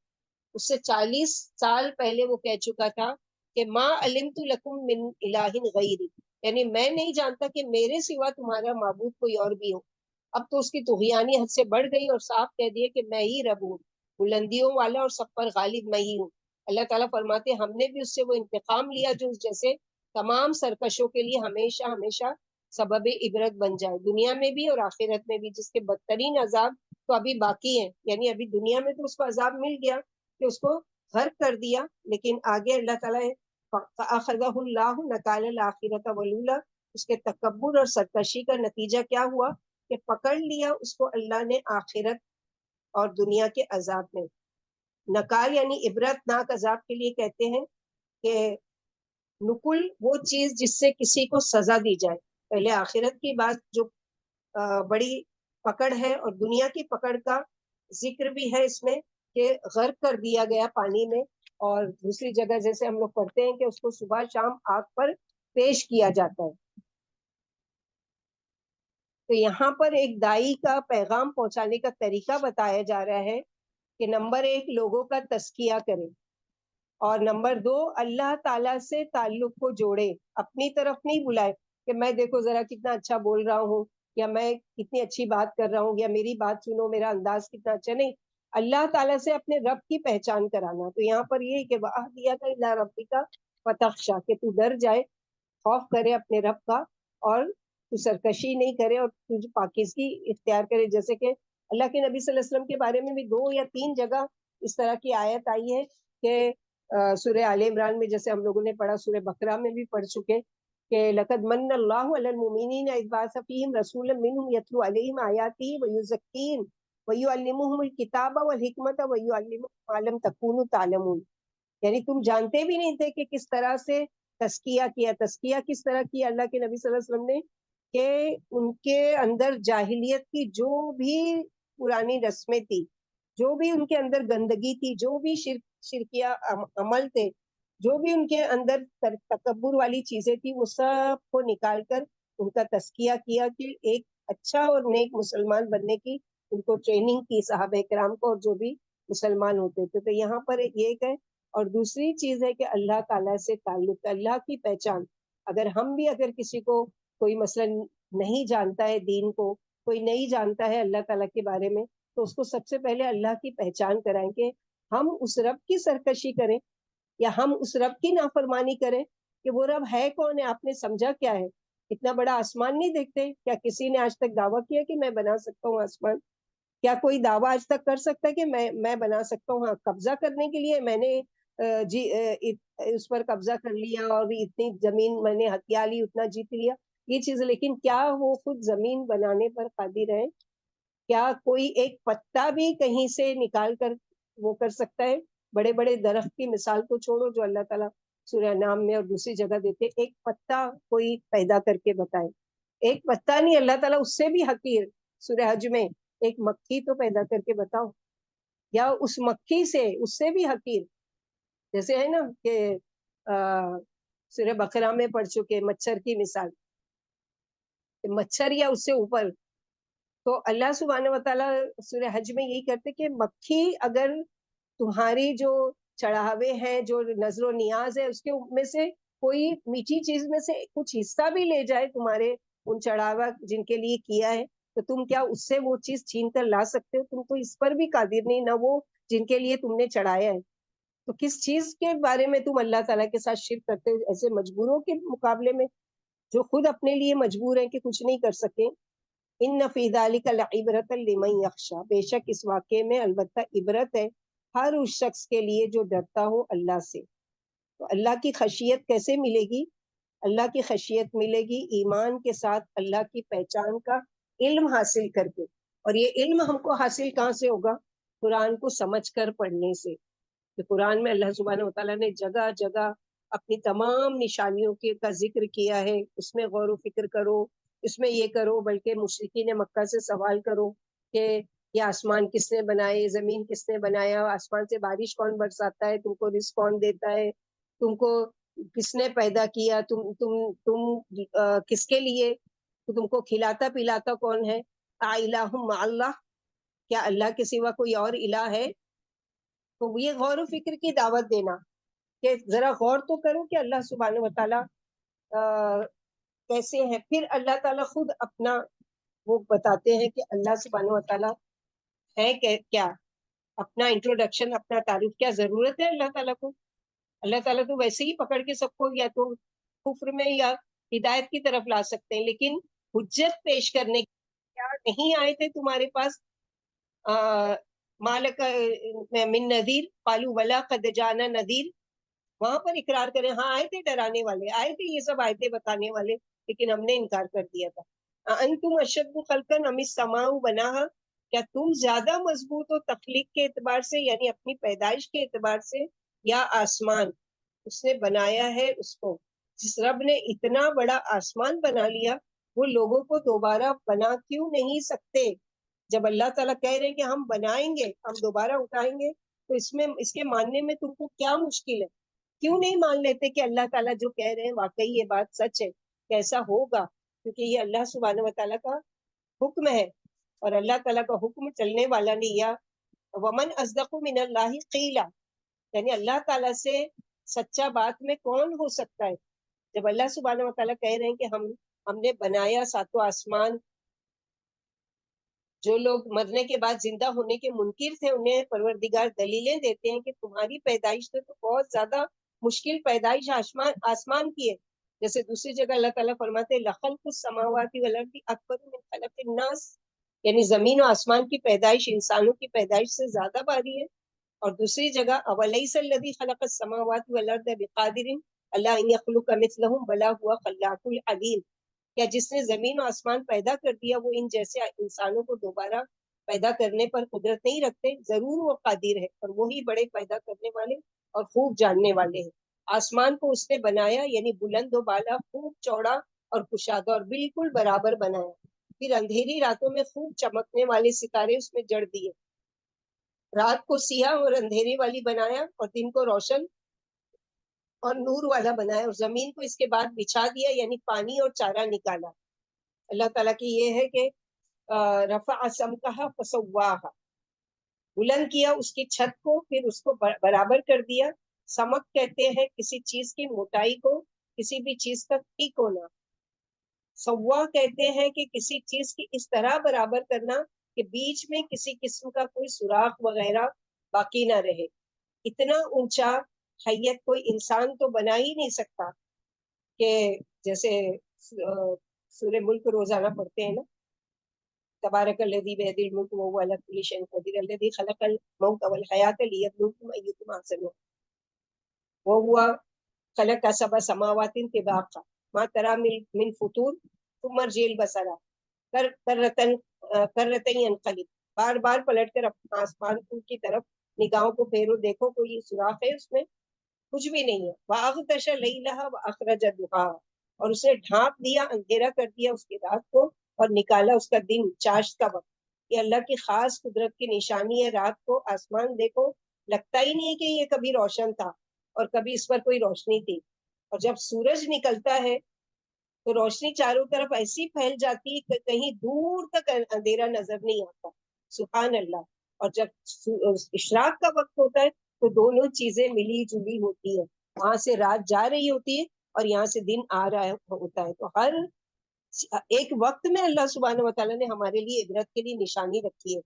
[SPEAKER 1] اس سے 40 سال پہلے وہ کہہ چکا تھا کہ ما علمت لکم من الہ غیری، یعنی میں نہیں جانتا کہ میرے سوا تمہارا معبود کوئی اور بھی ہو۔ اب تو اس کی طغیانی حد سے بڑھ گئی اور صاف کہہ دیا کہ میں ہی رب ہوں، بلندیوں والا اور سب پر غالب میں ہی ہوں۔ اللہ تعالیٰ فرماتے ہم نے بھی اس سے وہ انتقام لیا جو اس جیسے تمام سرکشوں کے لیے ہمیشہ ہمیشہ سبب عبرت بن جائے، دنیا میں بھی اور آخرت میں بھی، جس کے بدترین عذاب تو ابھی باقی ہیں۔ یعنی ابھی دنیا میں تو اس کو عذاب مل گیا کہ اس کو غرق کر دیا، لیکن آگے اللہ تعالیٰ فَأَخَذَهُ اللَّهُ نَكَالَ الْآخِرَةَ وَالْأُولَىٰ، اس کے تکبر اور سرکشی کا نتیجہ کیا ہوا کہ پکڑ لیا اس کو اللہ نے آخرت اور دنیا کے عذاب میں۔ نکال یعنی عبرت ناک عذاب کے لیے کہتے ہیں کہ نکل وہ چیز جس سے کسی کو سزا دی جائے، پہلے آخرت کی بات جو بڑی پکڑ ہے اور دنیا کی پکڑ کا ذکر بھی ہے اس میں کہ غرق کر دیا گیا پانی میں، اور دوسری جگہ جیسے ہم لوگ پڑھتے ہیں کہ اس کو صبح شام آگ پر پیش کیا جاتا ہے۔ تو یہاں پر ایک دائی کا پیغام پہنچانے کا طریقہ بتایا جا رہا ہے کہ نمبر 1 لوگوں کا تزکیہ کرے، اور نمبر 2 اللہ تعالیٰ سے تعلق کو جوڑے، اپنی طرف نہیں بلائے کہ میں دیکھو ذرا کتنا اچھا بول رہا ہوں، یا میں کتنی اچھی بات کر رہا ہوں، یا میری بات سنو میرا انداز کتنا اچھا، نہیں، اللہ تعالیٰ سے اپنے رب کی پہچان کرانا۔ تو یہاں پر یہ کہ وَأَهْدِيَكَ إِلَىٰ رَبِّكَ فَتَخْشَىٰ، کہ تو ڈر جائے، خوف کرے اپنے رب کا، اور تو سرکشی نہیں کرے، اور تجھے پاکیزگی اختیار کرے۔ جیسے کہ اللہ کے نبی صلی اللہ علیہ وسلم کے بارے میں بھی 2 یا 3 جگہ اس طرح کی آیت آئی ہے کہ سورہ آل عمران میں جیسے ہم لوگوں نے پڑھا، سورہ بقرہ میں بھی پڑھ چکے کہ لقد من اللہ علی المؤمنین اذ بعث فیہم رسولا منہم یتلو علیہم آیاتہ ویزکیہم ویعلمہم الکتاب والحکمت ویعلمہم ما لم تکونوا تعلمون، یعنی تم جانتے بھی نہیں تھے کہ کس طرح سے تزکیہ کیا۔ تزکیہ کس طرح کیا اللہ کے نبی صلی اللہ علیہ وسلم نے؟ کہ ان کے اندر جاہلیت کی جو بھی پرانی رسمیں تھی، جو بھی ان کے اندر گندگی تھی، جو بھی شرکیہ عمل تھے، جو بھی ان کے اندر تکبر والی چیزیں تھی، وہ سب کو نکال کر ان کا تزکیہ کیا کہ ایک اچھا اور نیک مسلمان بننے کی ان کو ٹریننگ کی صحابہ کرام کو، اور جو بھی مسلمان ہوتے تھے۔ تو یہاں پر ایک ہے، اور دوسری چیز ہے کہ اللہ تعالیٰ سے تعلق، اللہ کی پہچان۔ اگر کسی کو کوئی مثلا نہیں جانتا ہے دین کو، کوئی نہیں جانتا ہے اللہ تعالیٰ کے بارے میں، تو اس کو سب سے پہلے اللہ کی پہچان کرائیں کہ ہم اس رب کی سرکشی کریں یا ہم اس رب کی نافرمانی کریں، کہ وہ رب ہے کون ہے، آپ نے سمجھا کیا ہے؟ اتنا بڑا آسمان نہیں دیکھتے؟ کیا کسی نے آج تک دعویٰ کیا کہ میں بنا سکتا ہوں آسمان؟ کیا کوئی دعویٰ آج تک کر سکتا ہے کہ میں بنا سکتا ہوں؟ ہاں، قبضہ کرنے کے لیے میں نے اس پر قبضہ کر لیا اور اتنی زمین میں نے ہتھیا لی، اتنا جیت لیا، یہ چیز، لیکن کیا وہ خود زمین بنانے پر قادر ہے؟ کیا کوئی ایک پتا بھی کہیں سے نکال کر وہ کر سکتا ہے؟ بڑے بڑے درخت کی مثال کو چھوڑو جو اللہ تعالیٰ سورہ نام میں اور دوسری جگہ دیتے، ایک پتا کوئی پیدا کر کے بتائے، ایک پتا نہیں، اللہ تعالیٰ اس سے بھی حقیر سورہ حج میں ایک مکھی تو پیدا کر کے بتاؤ، یا اس مکھی سے اس سے بھی حقیر، جیسے ہے نا کہ سورہ بقرہ میں پڑھ چکے مچھر کی مثال، مچھر یا اس سے اوپر۔ تو اللہ سبحانہ وتعالیٰ سورہ حج میں یہی کرتے کہ مکھی اگر تمہاری جو چڑھاوے ہیں، جو نظر و نیاز ہے، اس کے میں سے کوئی میٹھی چیز میں سے کچھ حصہ بھی لے جائے تمہارے ان چڑھاوا جن کے لیے کیا ہے، تو تم کیا اس سے وہ چیز چھین کر لا سکتے ہو؟ تم تو اس پر بھی قادر نہیں، نہ وہ جن کے لیے تم نے چڑھایا ہے۔ تو کس چیز کے بارے میں تم اللہ تعالیٰ کے ساتھ شرک کرتے ہو ایسے مجبوروں کے مقابلے میں، جو خود اپنے لیے مجبور ہیں کہ کچھ نہیں کر سکے؟ ان فی ذلک لعبرۃ لمن یخشی، بے شک اس واقعے میں البتہ عبرت ہے ہر اس شخص کے لیے جو ڈرتا ہو اللہ سے۔ تو اللہ کی خشیت کیسے ملے گی؟ اللہ کی خشیت ملے گی ایمان کے ساتھ، اللہ کی پہچان کا علم حاصل کر کے، اور یہ علم ہم کو حاصل کہاں سے ہوگا؟ قرآن کو سمجھ کر پڑھنے سے۔ کہ قرآن میں اللہ سبحانہ وتعالیٰ نے جگہ جگہ اپنی تمام نشانیوں کا ذکر کیا ہے، اس میں غور و فکر کرو، اس میں یہ کرو، بلکہ مشرکین مکہ سے سوال کرو کہ یہ آسمان کس نے بنائے، زمین کس نے بنایا، آسمان سے بارش کون برساتا ہے، تم کو رزق کون دیتا ہے، تم کو کس نے پیدا کیا، تم کس کے لیے، تم کو کھلاتا پلاتا کون ہے، الہ مع اللہ، کیا اللہ کے سوا کوئی اور الہ ہے؟ تو یہ غور و فکر کی دعوت دینا کہ ذرا غور تو کرو کہ اللہ سبحانہ وتعالیٰ کیسے ہیں۔ پھر اللہ تعالیٰ خود اپنا وہ بتاتے ہیں کہ اللہ سبحانہ وتعالیٰ ہے کیا، اپنا انٹروڈکشن، اپنا تعارف، کیا ضرورت ہے اللہ تعالیٰ کو؟ اللہ تعالیٰ تو ویسے ہی پکڑ کے سب کو یا تو کفر میں یا ہدایت کی طرف لا سکتے ہیں، لیکن حجت پیش کرنے کیا نہیں آئے تھے تمہارے پاس مالک من نذیر قالوا بلا قد جانا نذیر، وہاں پر اقرار کریں ہاں آئے تھے ڈرانے والے، آئے تھے یہ سب آئے تھے بتانے والے، لیکن ہم نے انکار کر دیا تھا۔ انتم اشد خلقا ام السماء بناها، کیا تم زیادہ مضبوط ہو تخلیق کے اعتبار سے، یعنی اپنی پیدائش کے اعتبار سے، یا آسمان اس نے بنایا ہے اس کو؟ جس رب نے اتنا بڑا آسمان بنا لیا، وہ لوگوں کو دوبارہ بنا کیوں نہیں سکتے؟ جب اللہ تعالیٰ کہہ رہے ہیں کہ ہم بنائیں گے، ہم دوبارہ اٹھائیں گے، تو اس کے ماننے میں تم کو کیا مشکل ہے؟ کیوں نہیں مان لیتے کہ اللہ تعالیٰ جو کہہ رہے ہیں واقعی یہ بات سچ ہے، کیسا ہوگا؟ کیونکہ یہ اللہ سبحانہ و تعالیٰ کا حکم ہے، اور اللہ تعالیٰ کا حکم چلنے والا نہیں. یا ومن اصدق من اللہ قیلا، یعنی اللہ تعالیٰ سے سچا بات میں کون ہو سکتا ہے؟ جب اللہ سبحانہ و تعالیٰ کہہ رہے ہیں کہ ہم نے بنایا ساتوں آسمان. جو لوگ مرنے کے بعد زندہ ہونے کے منکر تھے انہیں پروردگار دلیلیں دیتے ہیں کہ تمہاری پیدائش تو بہت زیادہ مشکل پیدائش آسمان کی ہے. جیسے دوسری جگہ اللہ تعالیٰ فرماتے ہیں لخلق السماوات والارض اکبر من خلق الناس، یعنی زمین و آسمان کی پیدائش انسانوں کی پیدائش سے زیادہ بھاری ہے. اور دوسری جگہ اولیس الذی خلق السماوات والارض بقادر الا ان یخلق مثلهم بلا هو خلاق العلیم، کیا جس نے زمین و آسمان پیدا کر دیا وہ ان جیسے انسانوں کو دوبارہ پیدا کرنے پر قدرت نہیں رکھتے؟ ضرور وہ قادر ہے اور وہی بڑے پیدا کرنے والے اور خوب جاننے والے ہیں. آسمان کو اس نے بنایا، یعنی بلند و بالا، خوب چوڑا اور کشادہ اور بالکل برابر بنایا. پھر اندھیری راتوں میں خوب چمکنے والے ستارے اس میں جڑ دیے. رات کو سیاہ اور اندھیرے والی بنایا اور دن کو روشن اور نور والا بنایا، اور زمین کو اس کے بعد بچھا دیا، یعنی پانی اور چارہ نکالا. اللہ تعالیٰ کی یہ ہے کہ رفع سمکہا فسواہا، بلند کیا اس کی چھت کو، پھر اس کو برابر کر دیا. سمک کہتے ہیں کسی چیز کی موٹائی کو، کسی بھی چیز کا ٹھیک ہونا. سوا کہتے ہیں کہ کسی چیز کی اس طرح برابر کرنا کہ بیچ میں کسی قسم کا کوئی سوراخ وغیرہ باقی نہ رہے. اتنا اونچا حیت کوئی انسان تو بنا ہی نہیں سکتا. کہ جیسے سورہ ملک روزانہ پڑھتے ہیں نا، تبارک الذی بیدہ الملک وہو علی کل شیء قدیر الذی خلق الموت والحیاۃ لیبلوکم ایکم احسن وہو خلق سبع سماوات طباقا ما تری من فطور ثم ارجع البصر کرتین ینقلب، بار بار پلٹ کر اپنا آسمان کی طرف نگاہوں کو پھیرو، دیکھو کوئی سوراخ ہے اس میں؟ کچھ بھی نہیں ہے. وَأَغْطَشَ لَيْلَهَا وَأَخْرَجَ ضُحَاهَا، اور اسے ڈھانپ دیا، اندھیرا کر دیا اس کی رات کو اور نکالا اس کا دن، چاشت کا وقت. یہ اللہ کی خاص قدرت کی نشانی ہے. رات کو آسمان دیکھو، لگتا ہی نہیں ہے کہ یہ کبھی روشن تھا اور کبھی اس پر کوئی روشنی تھی. اور جب سورج نکلتا ہے تو روشنی چاروں طرف ایسی پھیل جاتی ہے کہ کہیں دور تک اندھیرا نظر نہیں آتا. سبحان اللہ. اور جب اشراق کا وقت ہوتا ہے تو دونوں چیزیں ملی جلی ہوتی ہے. وہاں سے رات جا رہی ہوتی ہے اور یہاں سے دن آ رہا ہوتا ہے. تو ہر ایک وقت میں اللہ سبحانہ و تعالیٰ نے ہمارے لیے عبرت کے لیے نشانی رکھی ہے.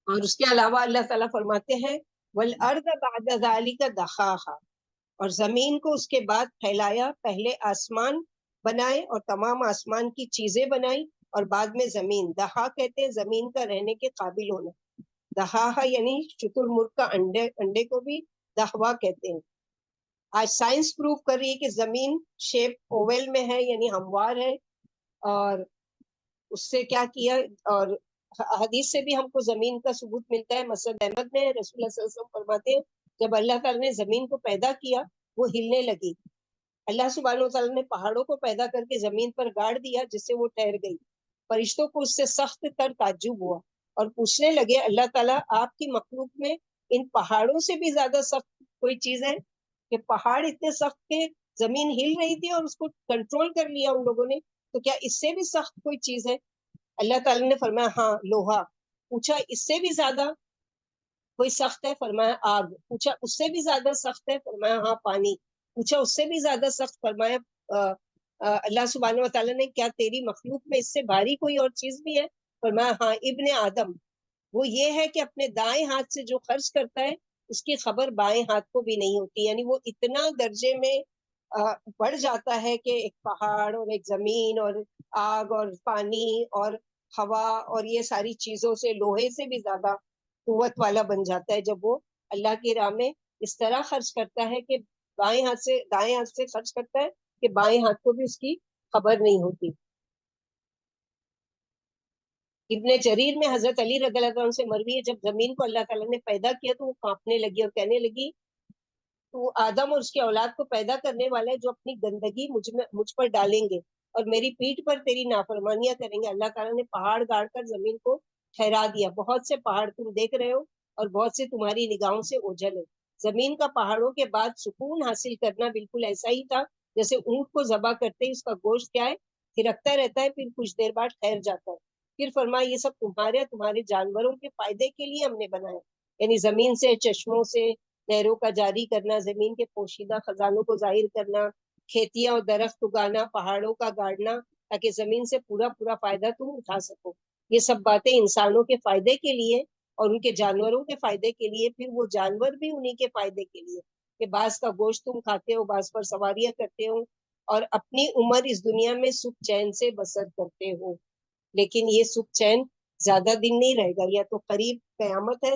[SPEAKER 1] اور اس کے علاوہ اللہ تعالیٰ فرماتے ہیں وَالْأَرْضَ بَعْدَ ذَلِكَ دَحَاهَا، اور زمین کو اس کے بعد پھیلایا. پہلے آسمان بنائے اور تمام آسمان کی چیزیں بنائی، اور بعد میں زمین. دہا کہتے ہیں زمین کا رہنے کے قابل ہونا. دہا یعنی شتر مرغ کا انڈے کو بھی دہوا کہتے ہیں. آج سائنس پروف کر رہی ہے کہ زمین شیپ اوول میں ہے، یعنی ہموار ہے. اور اس سے کیا کیا، اور حدیث سے بھی ہم کو زمین کا ثبوت ملتا ہے. مسند احمد میں رسول اللہ صلی اللہ علیہ وسلم فرماتے ہیں جب اللہ تعالیٰ نے زمین کو پیدا کیا وہ ہلنے لگی. اللہ سبحانہ وتعالیٰ نے پہاڑوں کو پیدا کر کے زمین پر گاڑ دیا جس سے وہ ٹھہر گئی. فرشتوں کو اس سے سخت تر تعجب ہوا اور پوچھنے لگے اللہ تعالیٰ آپ کی مخلوق میں ان پہاڑوں سے بھی زیادہ سخت کوئی چیز ہے؟ کہ پہاڑ اتنے سخت کہ زمین ہل رہی تھی اور اس کو کنٹرول کر لیا ان لوگوں نے، تو کیا اس سے بھی سخت کوئی چیز ہے؟ اللہ تعالیٰ نے فرمایا ہاں لوہا. پوچھا اس سے بھی زیادہ کوئی سخت ہے؟ فرمایا آگ. پوچھا اس سے بھی زیادہ سخت ہے؟ فرمایا ہاں پانی. پوچھا اس سے بھی زیادہ سخت؟ فرمایا اللہ سبحانہ و تعالیٰ نے کیا تیری مخلوق میں اس سے بھاری کوئی اور چیز بھی ہے؟ فرمایا ہاں ابن آدم. وہ یہ ہے کہ اپنے دائیں ہاتھ سے جو خرچ کرتا ہے اس کی خبر بائیں ہاتھ کو بھی نہیں ہوتی. یعنی وہ اتنا درجے میں بڑھ جاتا ہے کہ ایک پہاڑ اور ایک زمین اور آگ اور پانی اور ہوا اور یہ ساری چیزوں سے لوہے سے بھی زیادہ قوت والا بن جاتا ہے جب وہ اللہ کی راہ میں اس طرح خرچ کرتا ہے کہ دائیں ہاتھ سے خرچ کرتا ہے کہ بائیں ہاتھ کو بھی اس کی خبر نہیں ہوتی. ابن جریر میں حضرت علی رضی اللہ عنہ سے مروی ہے جب زمین کو اللہ تعالیٰ نے پیدا کیا تو وہ کانپنے لگی اور کہنے لگی تو آدم اور اس کے اولاد کو پیدا کرنے والا ہے جو اپنی گندگی مجھ پر ڈالیں گے. اور میری پیٹھ پر تیری نافرمانیاں کریں گے. اللہ تعالیٰ نے پہاڑ گاڑ کر زمین کو ٹھہرا دیا. بہت سے پہاڑ تم دیکھ رہے ہو اور بہت سے تمہاری نگاہوں سے اوجھل ہے. زمین کا پہاڑوں کے بعد سکون حاصل کرنا بالکل ایسا ہی تھا جیسے اونٹ کو ذبح کرتے ہی اس کا گوشت کیا ہے تھرکتا رہتا ہے، پھر کچھ دیر بعد ٹھہر جاتا ہے. پھر فرمایا یہ سب تمہارے جانوروں کے فائدے کے لیے ہم نے بنایا. یعنی زمین سے، چشموں سے نہروں کا جاری کرنا، زمین کے پوشیدہ خزانوں کو ظاہر کرنا، کھیتیاں اور درخت اگانا، پہاڑوں کا گاڑنا، تاکہ زمین سے پورا فائدہ تم اٹھا سکو. یہ سب باتیں انسانوں کے فائدے کے لیے اور ان کے جانوروں کے فائدے کے لیے، پھر وہ جانور بھی انہی کے فائدے کے لیے کہ بعض کا گوشت تم کھاتے ہو، بعض پر سواریاں کرتے ہو اور اپنی عمر اس دنیا میں سکھ چین سے بسر کرتے ہو. لیکن یہ سکھ چین زیادہ دن نہیں رہے گا. یا تو قریب قیامت ہے،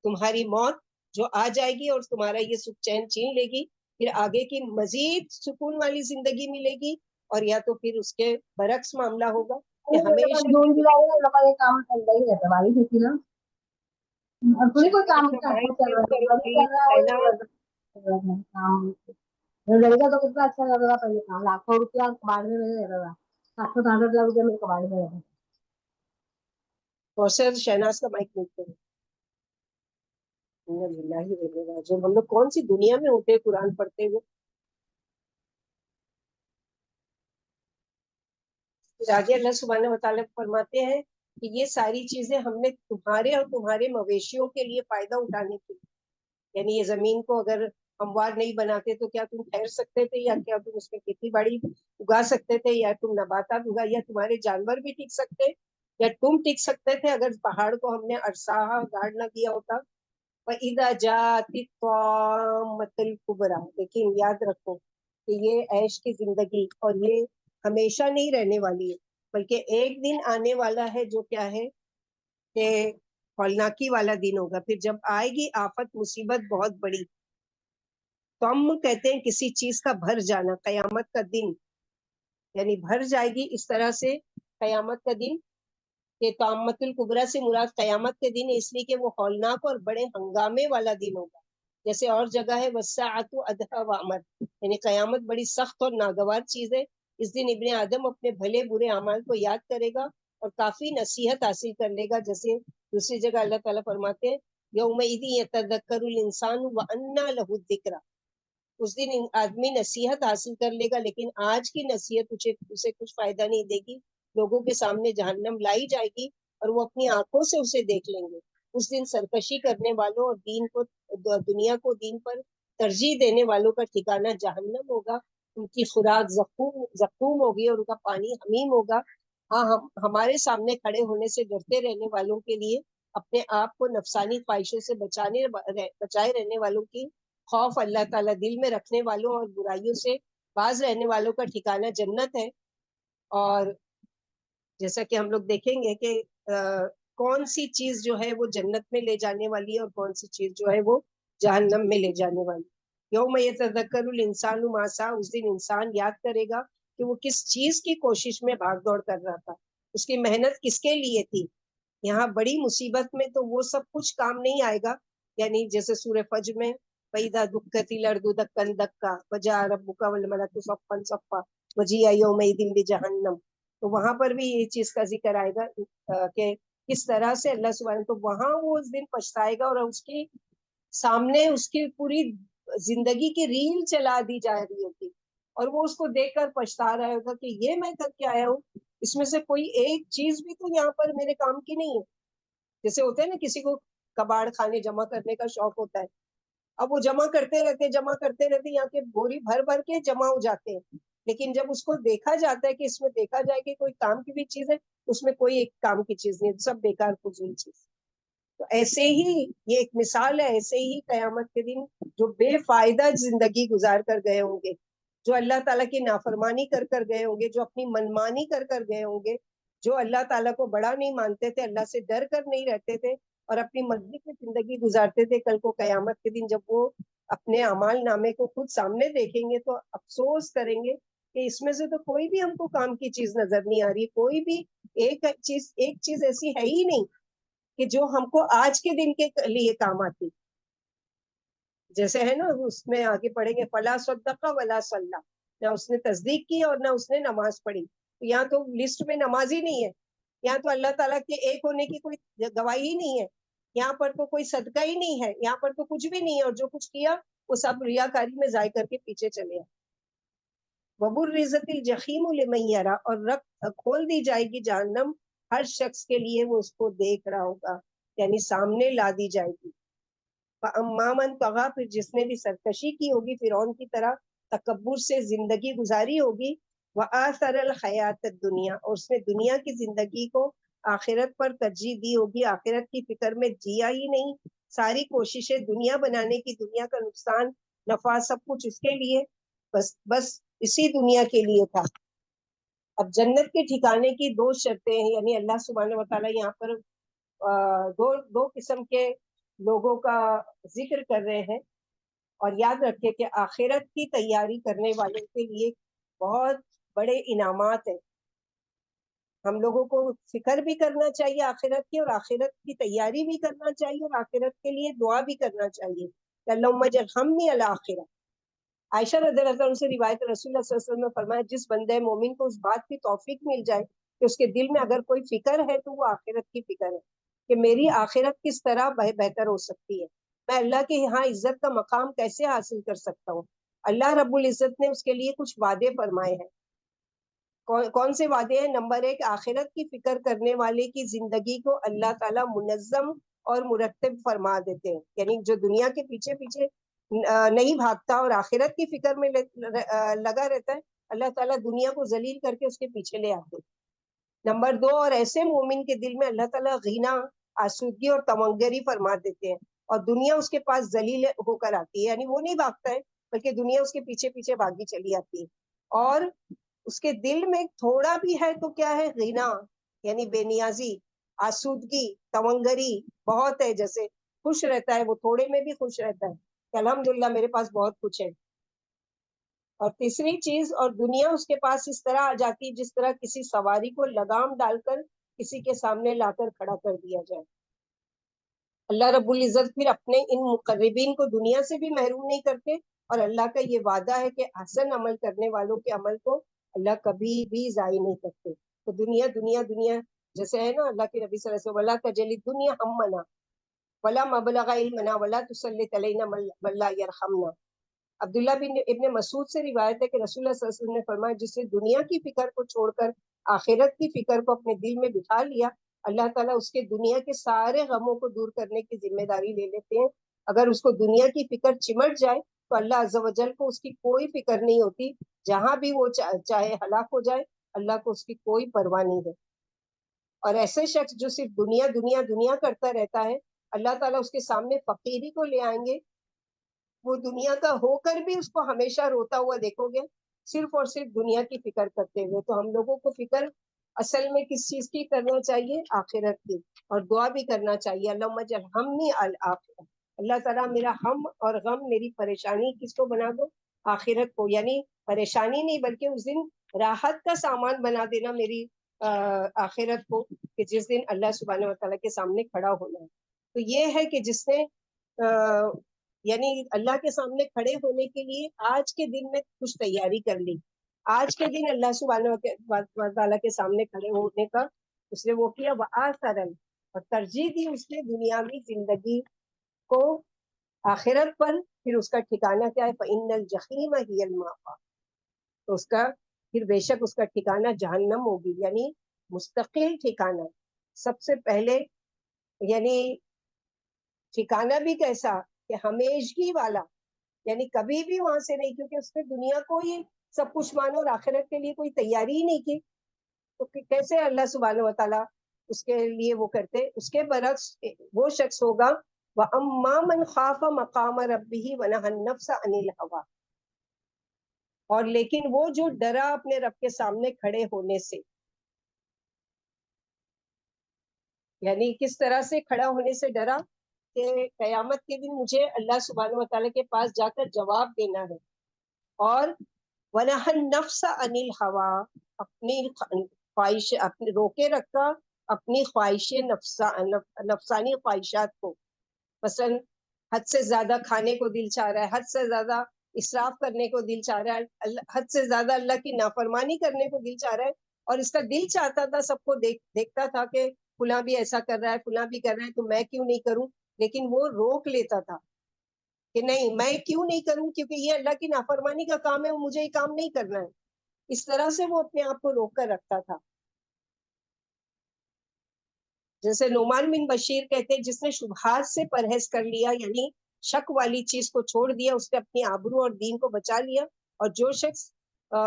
[SPEAKER 1] تمہاری موت جو آ جائے گی اور تمہارا یہ سکھ چین چھین لے گی، پھر آگے کی مزید سکون والی زندگی ملے گی، اور یا تو پھر اس کے برعکس معاملہ ہوگا کہ ہمیشہ
[SPEAKER 2] جون جولائی میں لوگوں کا یہ کام چل رہا ہی رہتا ہے، بارش ہوتی نا اور کوئی کام چل رہا ہے کام. لڑکا تو کتنا اچھا لگ رہا پہلے کام، لاکھوں روپیہ کباڑ میں رہ رہا، 700-800 لاکھ روپیہ میرے کباڑ میں رہ رہا.
[SPEAKER 1] کوثر شہناز کا مائک نہیں کرے. ہم لوگ کون سی دنیا میں ہوتے ہیں قرآن پڑھتے ہوئے. آگے اللہ سبحانہ وتعالیٰ فرماتے ہیں کہ یہ ساری چیزیں ہم نے تمہارے اور تمہارے مویشیوں کے لیے فائدہ اٹھانے کے لیے. یعنی یہ زمین کو اگر ہموار نہیں بناتے تو کیا تم ٹھہر سکتے تھے، یا کیا تم اس میں کھیتی باڑی اگا سکتے تھے، یا تم نباتات اگا، یا تمہارے جانور بھی ٹک سکتے، یا تم ٹک سکتے تھے اگر پہاڑ کو ہم نے ارساہا گاڑ نہ کیا ہوتا. وَإِذَا جَاءَتِ الطَّامَّةُ الْكُبْرىٰ. لیکن یاد رکھو کہ یہ عیش کی زندگی اور یہ ہمیشہ نہیں رہنے والی ہے، بلکہ ایک دن آنے والا ہے جو کیا ہے کہ ہولناکی والا دن ہوگا. پھر جب آئے گی آفت، مصیبت بہت بڑی، تو ہم کہتے ہیں کسی چیز کا بھر جانا، قیامت کا دن یعنی بھر جائے گی اس طرح سے. قیامت کا دن کہ طامۃ الکبریٰ سے مراد قیامت کے دن اس لیے کہ وہ ہولناک اور بڑے ہنگامے والا دن ہوگا. جیسے اور جگہ ہے وَالسَّاعَةُ أَدْهَىٰ وَأَمَرُ، یعنی قیامت بڑی سخت اور ناگوار چیز ہے. اس دن ابن آدم اپنے بھلے برے اعمال کو یاد کرے گا اور کافی نصیحت حاصل کر لے گا. جیسے دوسری جگہ اللہ تعالیٰ فرماتے ہیں یومئذ یتذکر الانسان وانیٰ لہ الذکریٰ. اس دن آدمی نصیحت حاصل کر لے گا، لیکن آج کی نصیحت اسے کچھ فائدہ نہیں دے گی. لوگوں کے سامنے جہنم لائی جائے گی اور وہ اپنی آنکھوں سے اسے دیکھ لیں گے. اس دن سرکشی کرنے والوں اور دنیا کو دین پر ترجیح دینے والوں کا ٹھکانہ جہنم ہوگا. ان کی خوراک زقوم ہوگی اور ان کا پانی حمیم ہوگا. ہاں، ہم ہمارے سامنے کھڑے ہونے سے ڈرتے رہنے والوں کے لیے، اپنے آپ کو نفسانی خواہشوں سے بچائے رہنے والوں کی خوف اللہ تعالیٰ دل میں رکھنے والوں اور برائیوں سے باز رہنے والوں کا ٹھکانہ جنت ہے. اور جیسا کہ ہم لوگ دیکھیں گے کہ کون سی چیز جو ہے وہ جنت میں لے جانے والی ہے اور کون سی چیز جو ہے وہ جہنم میں لے جانے والی. یوم یتذکر الانسان ما سعی، اس دن انسان یاد کرے گا کہ وہ کس چیز کی کوشش میں بھاگ دوڑ کر رہا تھا، اس کی محنت کس کے لیے تھی. یہاں بڑی مصیبت میں تو وہ سب کچھ کام نہیں آئے گا. یعنی جیسے سورہ فجر میں وَإِذَا دُكَّتِ الْأَرْضُ دَكًّا دَكًّا وَجَاءَ رَبُّكَ وَالْمَلَكُ صَفًّا صَفًّا وَجِيءَ يَوْمَئِذٍ بِجَهَنَّمَ. تو وہاں پر بھی یہ چیز کا ذکر آئے گا کہ کس طرح سے اللہ سبحانہ، تو وہاں وہ اس دن پچھتائے گا اور اس کی سامنے اس کی پوری زندگی کی ریل چلا دی جا رہی ہوتی اور وہ اس کو دیکھ کر پچھتا رہا ہوگا کہ یہ میں کر کے آیا ہوں، اس میں سے کوئی ایک چیز بھی تو یہاں پر میرے کام کی نہیں ہے. جیسے ہوتا ہے نا کسی کو کباڑ خانے جمع کرنے کا شوق ہوتا ہے، اب وہ جمع کرتے رہتے یہاں کے بوری بھر بھر کے جمع ہو جاتے ہیں، لیکن جب اس کو دیکھا جاتا ہے کہ اس میں دیکھا جائے کہ کوئی کام کی بھی چیز ہے، اس میں کوئی ایک کام کی چیز نہیں، سب بیکار فضول چیز. تو ایسے ہی یہ ایک مثال ہے، ایسے ہی قیامت کے دن جو بے فائدہ زندگی گزار کر گئے ہوں گے، جو اللہ تعالیٰ کی نافرمانی کر کر گئے ہوں گے، جو اپنی منمانی کر کر گئے ہوں گے، جو اللہ تعالیٰ کو بڑا نہیں مانتے تھے، اللہ سے ڈر کر نہیں رہتے تھے اور اپنی مرضی کی زندگی گزارتے تھے، کل کو قیامت کے دن جب وہ اپنے اعمال نامے کو خود سامنے دیکھیں گے تو افسوس کریں گے کہ اس میں سے تو کوئی بھی ہم کو کام کی چیز نظر نہیں آ رہی. کوئی بھی ایک چیز ایسی ہے ہی نہیں کہ جو ہم کو آج کے دن کے لیے کام آتی. جیسے ہے نا اس میں آگے پڑھیں گے فلا صدق ولا صلی، نہ اس نے تصدیق کی اور نہ اس نے نماز پڑھی. تو یہاں تو لسٹ میں نماز ہی نہیں ہے, یہاں تو اللہ تعالیٰ کے ایک ہونے کی کوئی گواہی ہی نہیں ہے, یہاں پر تو کوئی صدقہ ہی نہیں ہے, یہاں پر تو کچھ بھی نہیں ہے, اور جو کچھ کیا وہ سب ریاکاری میں ضائع کر کے پیچھے چلے. وَبُرِّزَتِ الْجَحِیمُ لِمَن یَرَىٰ, اور کھول دی جائے گی جہنم ہر شخص کے لیے وہ اس کو دیکھ رہا ہوگا, یعنی سامنے لا دی جائے گی. فَأَمَّا مَن طَغَىٰ, پھر جس نے بھی سرکشی کی ہوگی فرعون کی طرح, تکبر سے زندگی گزاری ہوگی, وَآثَرَ الْحَیَاةَ الدُّنْیَا, اور اس نے دنیا کی زندگی کو آخرت پر ترجیح دی ہوگی, آخرت کی فکر میں جیا ہی نہیں, ساری کوششیں دنیا بنانے کی, دنیا کا نقصان نفع سب کچھ اس کے لیے, بس اسی دنیا کے لیے تھا. اب جنت کے ٹھکانے کی دو شرطیں ہیں, یعنی اللہ سبحانہ وتعالیٰ یہاں پر دو قسم کے لوگوں کا ذکر کر رہے ہیں. اور یاد رکھے کہ آخرت کی تیاری کرنے والوں کے لیے بہت بڑے انعامات ہیں. ہم لوگوں کو فکر بھی کرنا چاہیے آخرت کی, اور آخرت کی تیاری بھی کرنا چاہیے, اور آخرت کے لیے دعا بھی کرنا چاہیے کہ اللہم ارحمنی علی آخرہ. عائشہ رضی اللہ عنہ سے روایت, رسول اللہ صلی اللہ علیہ وسلم نے فرمایا, جس بندے مومن کو اس بات کی توفیق مل جائے کہ اس کے دل میں اگر کوئی فکر ہے تو وہ آخرت کی فکر ہے, کہ میری آخرت کس طرح بہتر ہو سکتی ہے, میں اللہ کے یہاں عزت کا مقام کیسے حاصل کر سکتا ہوں. اللہ رب العزت نے اس کے لیے کچھ وعدے فرمائے ہیں. کون سے وعدے ہیں؟ نمبر 1, آخرت کی فکر کرنے والے کی زندگی کو اللہ تعالیٰ منظم اور مرتب فرما دیتے ہیں, یعنی جو دنیا کے پیچھے پیچھے نہیں بھاگتا اور آخرت کی فکر میں لگا رہتا ہے, اللہ تعالیٰ دنیا کو ذلیل کر کے اس کے پیچھے لے آتے. نمبر 2, اور ایسے مومن کے دل میں اللہ تعالیٰ غنا, آسودگی اور تمنگری فرما دیتے ہیں, اور دنیا اس کے پاس ذلیل ہو کر آتی ہے, یعنی وہ نہیں بھاگتا ہے بلکہ دنیا اس کے پیچھے پیچھے بھاگی چلی آتی ہے. اور اس کے دل میں تھوڑا بھی ہے تو کیا ہے, غنا یعنی بے نیازی, آسودگی, تمنگری بہت ہے, جیسے خوش رہتا ہے وہ تھوڑے میں بھی خوش رہتا ہے کہ الحمدللہ میرے پاس بہت کچھ ہے. اور تیسری چیز, اور دنیا اس کے پاس اس طرح آ جاتی جس طرح کسی سواری کو لگام ڈال کر کسی کے سامنے لا کر کھڑا کر دیا جائے. اللہ رب العزت پھر اپنے ان مقربین کو دنیا سے بھی محروم نہیں کرتے, اور اللہ کا یہ وعدہ ہے کہ حسن عمل کرنے والوں کے عمل کو اللہ کبھی بھی ضائع نہیں کرتے. تو دنیا دنیا دنیا جیسے ہے نا, اللہ کے نبی صلی اللہ علیہ وسلم, وَلَا تَجْعَلِ الدُّنْيَا هَمَّنَا وَلَا مَبْلَغَ عِلْمِنَا وَلَا تُسَلِّطْ عَلَيْنَا مَن لَّا يَرْحَمْنَا. عبداللہ بن ابن مسعود سے روایت ہے کہ رسول اللہ صلی اللہ علیہ وسلم نے فرمایا, جس نے دنیا کی فکر کو چھوڑ کر آخرت کی فکر کو اپنے دل میں بٹھا لیا, اللہ تعالیٰ اس کے دنیا کے سارے غموں کو دور کرنے کی ذمہ داری لے لیتے ہیں. اگر اس کو دنیا کی فکر چمٹ جائے تو اللہ عز و جل کو اس کی کوئی فکر نہیں ہوتی, جہاں بھی وہ چاہے ہلاک ہو جائے, اللہ کو اس کی کوئی پرواہ نہیں ہے. اور ایسے شخص جو صرف دنیا دنیا دنیا کرتا رہتا ہے, اللہ تعالیٰ اس کے سامنے فقیری کو لے آئیں گے, وہ دنیا کا ہو کر بھی اس کو ہمیشہ روتا ہوا دیکھو گے, صرف اور صرف دنیا کی فکر کرتے ہوئے. تو ہم لوگوں کو فکر اصل میں کس چیز کی کرنا چاہیے؟ آخرت کی. اور دعا بھی کرنا چاہیے, اللہم ارحمنی علی آخرہ, اللہ تعالیٰ میرا ہم اور غم, میری پریشانی کس کو بنا دو؟ آخرت کو. یعنی پریشانی نہیں بلکہ اس دن راحت کا سامان بنا دینا میری آخرت کو, کہ جس دن اللہ سبحانہ وتعالیٰ کے سامنے کھڑا ہونا ہے. تو یہ ہے کہ جس نے یعنی اللہ کے سامنے کھڑے ہونے کے لیے آج کے دن میں کچھ تیاری کر لی, آج کے دن اللہ سبحانہ وتعالیٰ کے سامنے کھڑے ہونے کا اس نے وہ کیا, وآثرا, اور ترجیح دی اس نے دنیاوی زندگی کو آخرت پر. پھر اس کا ٹھکانہ کیا ہے؟ فإن الجحیم ہی المأویٰ, تو اس کا پھر بے شک اس کا ٹھکانہ جہنم ہوگی, یعنی مستقل ٹھکانہ. سب سے پہلے یعنی ٹھکانہ بھی کیسا کہ ہمیشگی والا, یعنی کبھی بھی وہاں سے نہیں, کیونکہ اس نے دنیا کو ہی سب کچھ مانو اور آخرت کے لیے کوئی تیاری ہی نہیں کی, تو کیسے اللہ سبحانہ وتعالیٰ اس کے لیے وہ کرتے. اس کے برعکس وہ شخص ہوگا, وَأَمَّا مَنْ خَافَ مَقَامَ رَبِّهِ وَنَهَى النَّفْسَ عَنِ الْهَوَىٰ, اور لیکن وہ جو ڈرا اپنے رب کے سامنے کھڑے ہونے سے, یعنی کس طرح سے کھڑا ہونے سے ڈرا کہ قیامت کے دن مجھے اللہ سبحانہ وتعالیٰ کے پاس جا کر جواب دینا ہے. اور وَنَهَى النَّفْسَ عَنِ الْهَوَىٰ, اپنی خواہش اپنے روکے رکھا اپنی خواہش نفسانی خواہشات کو. مثلا حد سے زیادہ کھانے کو دل چاہ رہا ہے, حد سے زیادہ اسراف کرنے کو دل چاہ رہا ہے، حد سے زیادہ اللہ کی نافرمانی کرنے کو دل چاہ رہا ہے، اور اس کا دل چاہتا تھا سب کو دیکھتا تھا کہ فلاں بھی ایسا کر رہا ہے، فلاں بھی کر رہا ہے، تو میں کیوں نہیں کروں، لیکن وہ روک لیتا تھا کہ نہیں میں کیوں نہیں کروں، کیونکہ یہ اللہ کی نافرمانی کا کام ہے، مجھے یہ کام نہیں کرنا ہے. اس طرح سے وہ اپنے آپ کو روک کر رکھتا تھا. جیسے نعمان بن بشیر کہتے ہیں جس نے شبہات سے پرہیز کر لیا، یعنی شک والی چیز کو چھوڑ دیا، اس نے اپنی آبرو اور دین کو بچا لیا. اور جو شخص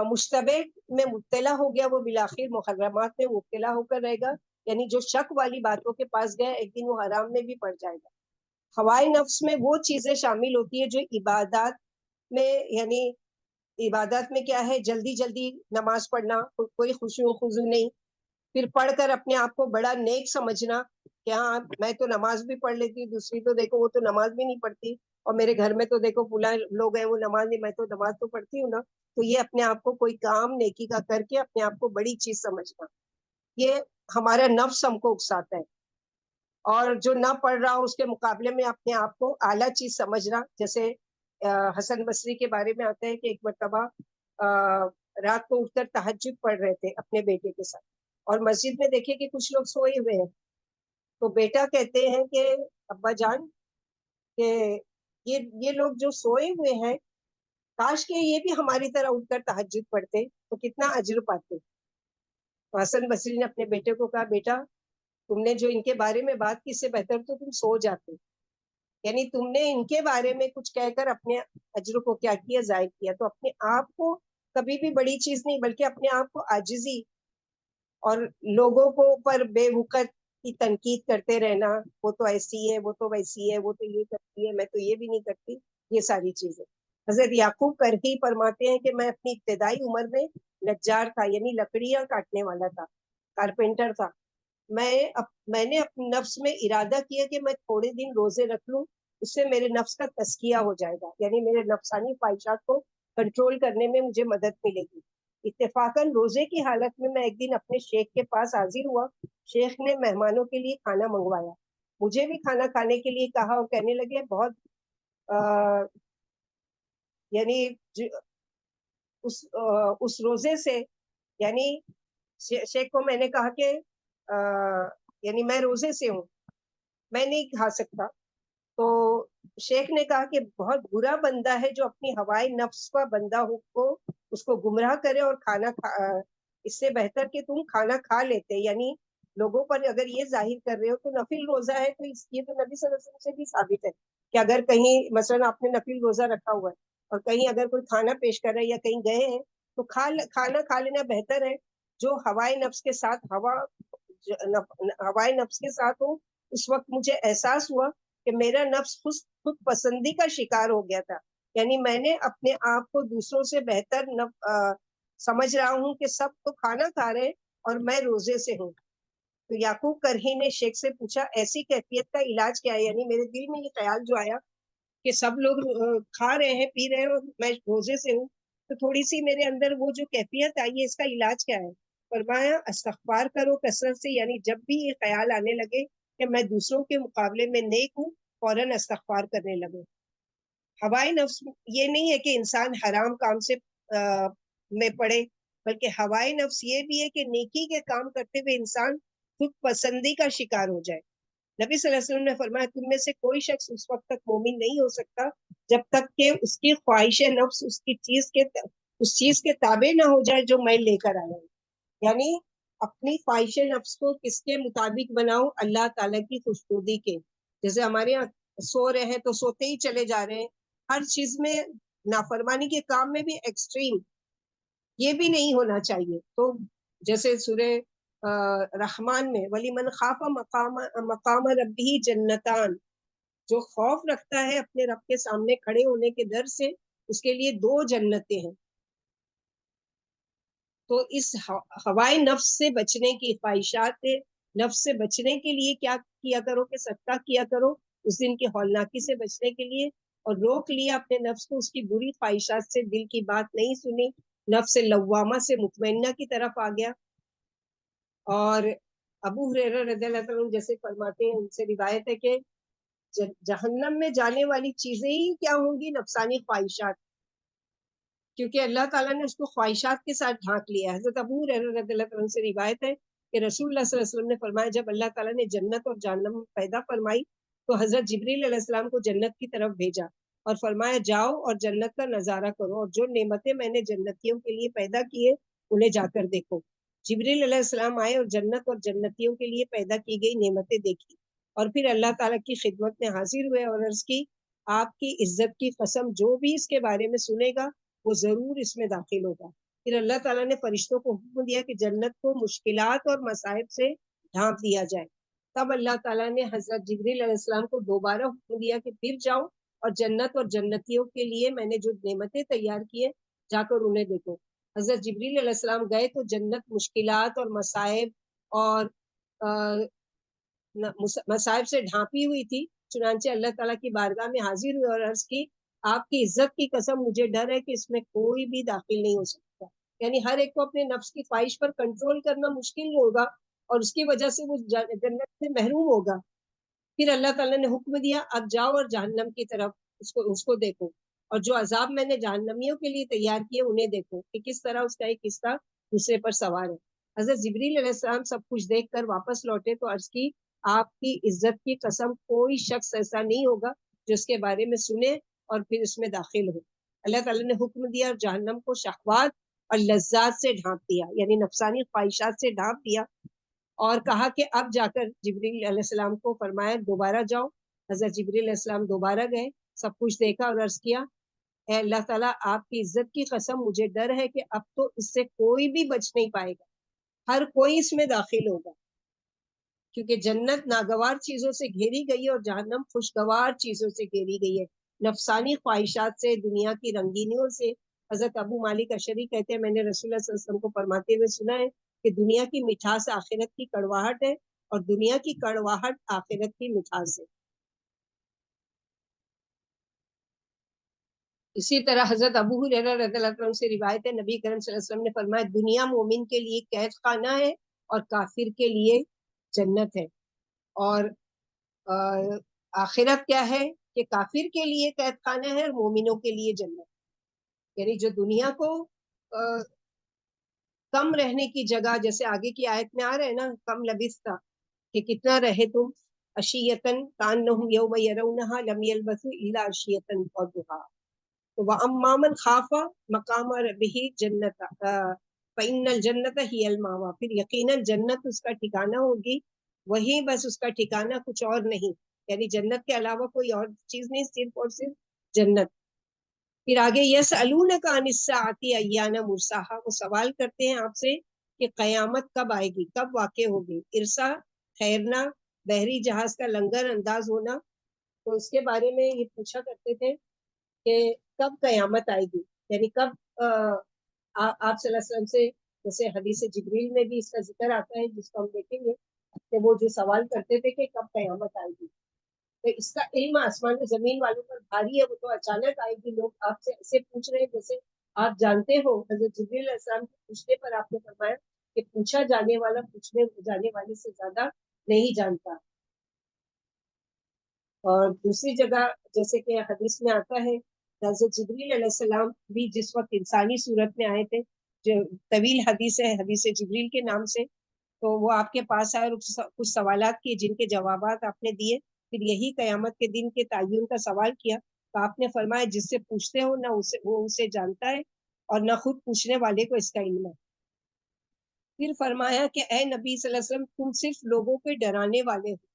[SPEAKER 1] مشتبہ میں مبتلا ہو گیا وہ بالآخر محرمات میں مبتلا ہو کر رہے گا، یعنی جو شک والی باتوں کے پاس گیا ایک دن وہ حرام میں بھی پڑ جائے گا. ہوائے نفس میں وہ چیزیں شامل ہوتی ہے جو عبادات میں، یعنی عبادات میں کیا ہے، جلدی جلدی نماز پڑھنا، کوئی خشوع و خضوع نہیں، پھر پڑھ کر اپنے آپ کو بڑا نیک سمجھنا کہ ہاں میں تو نماز بھی پڑھ لیتی ہوں، دوسری تو دیکھو وہ تو نماز بھی نہیں پڑھتی، اور میرے گھر میں تو دیکھو فلاں لوگ ہیں وہ نماز نہیں، میں تو نماز تو پڑھتی ہوں نا. تو یہ اپنے آپ کو کوئی کام نیکی کا کر کے اپنے آپ کو بڑی چیز سمجھنا، یہ ہمارا نفس ہم کو اکساتا ہے. اور جو نہ پڑھ رہا ہو اس کے مقابلے میں اپنے آپ کو اعلیٰ چیز سمجھنا. جیسے حسن بصری کے بارے میں آتا ہے کہ ایک مرتبہ رات کو اٹھ کر تہجد پڑھ رہے تھے اپنے بیٹے کے ساتھ، اور مسجد میں دیکھے کہ کچھ لوگ سوئے ہوئے ہیں. تو بیٹا کہتے ہیں کہ ابا جان کہ یہ لوگ جو سوئے ہوئے ہیں کاش کہ یہ بھی ہماری طرح اٹھ کر تہجد پڑھتے تو کتنا اجر پاتے. تو حسن بصری نے اپنے بیٹے کو کہا بیٹا تم نے جو ان کے بارے میں بات کی اس سے بہتر تو تم سو جاتے، یعنی تم نے ان کے بارے میں کچھ کہہ کر اپنے اجر کو کیا کیا، ضائع کیا. تو اپنے آپ کو کبھی بھی بڑی چیز نہیں بلکہ اپنے آپ کو عاجزی اور لوگوں کو پر بے وقت کی تنقید کرتے رہنا، وہ تو ایسی ہے، وہ تو ویسی ہے، وہ تو یہ کرتی ہے، میں تو یہ بھی نہیں کرتی، یہ ساری چیزیں. حضرت یعقوب کرہی فرماتے ہیں کہ میں اپنی ابتدائی عمر میں نجار تھا، یعنی لکڑیاں کاٹنے والا تھا، کارپینٹر تھا. میں نے اپنے نفس میں ارادہ کیا کہ میں تھوڑے دن روزے رکھ لوں، اس سے میرے نفس کا تزکیہ ہو جائے گا، یعنی میرے نفسانی خواہشات کو کنٹرول کرنے میں مجھے مدد ملے گی. اتفاقاً روزے کی حالت میں ایک دن اپنے شیخ کے پاس حاضر ہوا. شیخ نے مہمانوں کے لیے کھانا منگوایا، مجھے بھی کھانا کھانے کے لیے کہا، اور کہنے لگے بہت یعنی اس روزے سے، یعنی شیخ کو میں نے کہا کہ یعنی میں روزے سے ہوں، میں نہیں کھا سکتا. تو شیخ نے کہا کہ بہت برا بندہ ہے جو اپنی ہوائے نفس کا بندہ ہو اس کو گمراہ کرے اور اس سے بہتر کہ تم کھانا کھا لیتے، یعنی لوگوں پر اگر یہ ظاہر کر رہے ہو تو نفل روزہ ہے، تو یہ تو نبی صلی اللہ علیہ وسلم سے بھی ثابت ہے کہ اگر کہیں مثلا آپ نے نفل روزہ رکھا ہوا ہے اور کہیں اگر کوئی کھانا پیش کر رہا ہے یا کہیں گئے ہیں تو کھانا کھا لینا بہتر ہے. جو ہوائے نفس کے ساتھ ہوائے نفس کے ساتھ ہو، اس وقت مجھے احساس ہوا کہ میرا نفس خود پسندی کا شکار ہو گیا تھا، یعنی میں نے اپنے آپ کو دوسروں سے بہتر سمجھ رہا ہوں کہ سب تو کھانا کھا رہے اور میں روزے سے ہوں. تو یعقوب کرہی نے شیخ سے پوچھا ایسی کیفیت کا علاج کیا ہے، یعنی میرے دل میں یہ خیال جو آیا کہ سب لوگ کھا رہے ہیں پی رہے ہیں اور میں روزے سے ہوں، تو تھوڑی سی میرے اندر وہ جو کیفیت آئی ہے اس کا علاج کیا ہے. فرمایا استغفار کرو کثرت سے، یعنی جب بھی یہ خیال آنے لگے کہ میں دوسروں کے مقابلے میں نیک ہوں فوراً استغفار کرنے لگے. ہوائے نفس یہ نہیں ہے کہ انسان حرام کام سے میں پڑے، بلکہ ہوائے نفس یہ بھی ہے کہ نیکی کے کام کرتے ہوئے انسان خود پسندی کا شکار ہو جائے. نبی صلی اللہ علیہ وسلم نے فرمایا تم میں سے کوئی شخص اس وقت تک مومن نہیں ہو سکتا جب تک کہ اس کی خواہش نفس اس چیز کے تابع نہ ہو جائے جو میں لے کر آیا ہوں. یعنی اپنی خواہش نفس کو کس کے مطابق بناؤ، اللہ تعالیٰ کی خوشنودی کے. جیسے ہمارے یہاں سو رہے ہیں تو سوتے ہی چلے جا رہے ہیں، ہر چیز میں نافرمانی کے کام میں بھی ایکسٹریم، یہ بھی نہیں ہونا چاہیے. تو جیسے سورہ رحمان میں وَلِمَنْ خَافَ مَقَامَ رَبِّهِ جنتان، جو خوف رکھتا ہے اپنے رب کے سامنے کھڑے ہونے کے ڈر سے اس کے لیے 2 جنتیں ہیں. تو اس ہوائے نفس سے بچنے کی، خواہشات نفس سے بچنے کے لیے کیا کیا کرو کہ صدقہ کیا کرو اس دن کی ہولناکی سے بچنے کے لیے، اور روک لیا اپنے نفس کو اس کی بری خواہشات سے، دل کی بات نہیں سنی، نفس لوامہ سے مطمئنہ کی طرف آ گیا. اور ابو ہریرہ رضی اللہ عنہ جیسے فرماتے ہیں، ان سے روایت ہے کہ جہنم میں جانے والی چیزیں ہی کیا ہوں گی، نفسانی خواہشات. کیونکہ اللہ تعالیٰ نے اس کو خواہشات کے ساتھ ڈھانک لیا. حضرت ابو ہریرہ رضی اللہ عنہ سے روایت ہے کہ رسول اللہ صلی اللہ علیہ وسلم نے فرمایا جب اللہ تعالیٰ نے جنت اور جہنم پیدا فرمائی تو حضرت جبریل علیہ السلام کو جنت کی طرف بھیجا اور فرمایا جاؤ اور جنت کا نظارہ کرو اور جو نعمتیں میں نے جنتیوں کے لیے پیدا کی ہے انہیں جا کر دیکھو. جبریل علیہ السلام آئے اور جنت اور جنتیوں کے لیے پیدا کی گئی نعمتیں دیکھی اور پھر اللہ تعالیٰ کی خدمت میں حاضر ہوئے اور عرض کی آپ کی عزت کی قسم جو بھی اس کے بارے میں سنے گا وہ ضرور اس میں داخل ہوگا. پھر اللہ تعالیٰ نے فرشتوں کو حکم دیا کہ جنت کو مشکلات اور مصائب سے ڈھانپ دیا جائے. تب اللہ تعالیٰ نے حضرت جبریل علیہ السلام کو دوبارہ حکم دیا کہ پھر جاؤ اور جنت اور جنتیوں کے لیے میں نے جو نعمتیں تیار کی ہیں جا کر انہیں دیکھو. حضرت جبریل علیہ السلام گئے تو جنت مشکلات اور مصائب اور مصائب سے ڈھانپی ہوئی تھی. چنانچہ اللہ تعالیٰ کی بارگاہ میں حاضر ہوئے اور عرض کی آپ کی عزت کی قسم مجھے ڈر ہے کہ اس میں کوئی بھی داخل نہیں ہو سکتا. یعنی ہر ایک کو اپنے نفس کی خواہش پر کنٹرول کرنا مشکل ہوگا اور اس کی وجہ سے وہ جنت سے محروم ہوگا. پھر اللہ تعالیٰ نے حکم دیا اب جاؤ اور جہنم کی طرف اس کو دیکھو اور جو عذاب میں نے جہنمیوں کے لیے تیار کیے انہیں دیکھو کہ کس طرح اس کا ایک حصہ دوسرے پر سوار ہے. حضرت جبریل علیہ السلام سب کچھ دیکھ کر واپس لوٹے تو عرض کی آپ کی عزت کی قسم کوئی شخص ایسا نہیں ہوگا جو اس کے بارے میں سنے اور پھر اس میں داخل ہو. اللہ تعالیٰ نے حکم دیا اور جہنم کو شہوات اور لذات سے ڈھانپ دیا یعنی نفسانی خواہشات سے ڈھانپ دیا اور کہا کہ اب جا کر جبریل علیہ السلام کو فرمایا دوبارہ جاؤ. حضرت جبریل علیہ السلام دوبارہ گئے سب کچھ دیکھا اور عرض کیا اے اللہ تعالیٰ آپ کی عزت کی قسم مجھے ڈر ہے کہ اب تو اس سے کوئی بھی بچ نہیں پائے گا, ہر کوئی اس میں داخل ہوگا کیونکہ جنت ناگوار چیزوں سے گھیری گئی ہے اور جہنم خوشگوار چیزوں سے گھیری گئی ہے, نفسانی خواہشات سے, دنیا کی رنگینیوں سے. حضرت ابو مالک اشعری کہتے ہیں میں نے رسول اللہ صلی اللہ علیہ وسلم کو فرماتے ہوئے سنا ہے کہ دنیا کی مٹھاس آخرت کی کڑواہٹ ہے اور دنیا کی کڑواہٹ آخرت کی مٹھاس ہے. اسی طرح حضرت ابو ہریرہ رضی اللہ عنہ سے روایت ہے نبی کریم صلی اللہ علیہ وسلم نے فرمایا دنیا مومن کے لیے قید خانہ ہے اور کافر کے لیے جنت ہے, اور آخرت کیا ہے کہ کافر کے لیے قید خانہ ہے اور مومنوں کے لیے جنت. یعنی جو دنیا کو کم رہنے کی جگہ, جیسے آگے کی آیت میں آ رہے ہیں نا کم لبثت کہ کتنا رہے تم, عشیۃً کأنہم یوم یرونہا لم یلبثوا الا عشیۃً وضحاہا. تو وَأَمَّا مَنْ خَافَ مَقَامَ رَبِّهِ جَنَّتَ فَإِنَّ الْجَنَّةَ هِيَ الْمَأْوَىٰ. پھر یقیناً جنت اس کا ٹھکانہ ہوگی, وہی بس اس کا ٹھکانہ, کچھ اور نہیں. یعنی جنت کے علاوہ کوئی اور چیز نہیں, صرف اور صرف جنت. پھر آگے یسألونک عن الساعۃ ایان مرساہا, وہ سوال کرتے ہیں آپ سے کہ قیامت کب آئے گی, کب واقع ہوگی. ارسا ٹھہرنا, بحری جہاز کا لنگر انداز ہونا. تو اس کے بارے میں یہ پوچھا کرتے تھے کہ کب قیامت آئے گی, یعنی کب آپ صلی اللہ علیہ وسلم سے جیسے حدیث جبریل میں بھی اس کا ذکر آتا ہے جس کو ہم دیکھیں گے کہ وہ جو سوال کرتے تھے کہ کب قیامت آئے گی. تو اس کا علم آسمان و زمین والوں پر بھاری ہے, وہ تو اچانک آئے گی. لوگ آپ سے ایسے پوچھ رہے ہیں جیسے آپ جانتے ہو. حضرت جبریل علیہ السلام کے پوچھنے پر آپ نے فرمایا کہ پوچھا جانے والا پوچھنے جانے والے سے زیادہ نہیں جانتا. اور دوسری جگہ جیسے کہ حدیث میں آتا ہے حضرت جبریل علیہ السلام بھی جس وقت انسانی صورت میں آئے تھے, جو طویل حدیث ہے حدیث جبریل کے نام سے, تو وہ آپ کے پاس آئے اور کچھ سوالات کیے جن کے جوابات آپ نے دیے. پھر یہی قیامت کے دن کے تعین کا سوال کیا تو آپ نے فرمایا جس سے پوچھتے ہو نہ وہ اسے جانتا ہے اور نہ خود پوچھنے والے کو اس کا علم ہے. پھر فرمایا کہ اے نبی صلی اللہ علیہ وسلم تم صرف لوگوں کے ڈرانے والے ہو.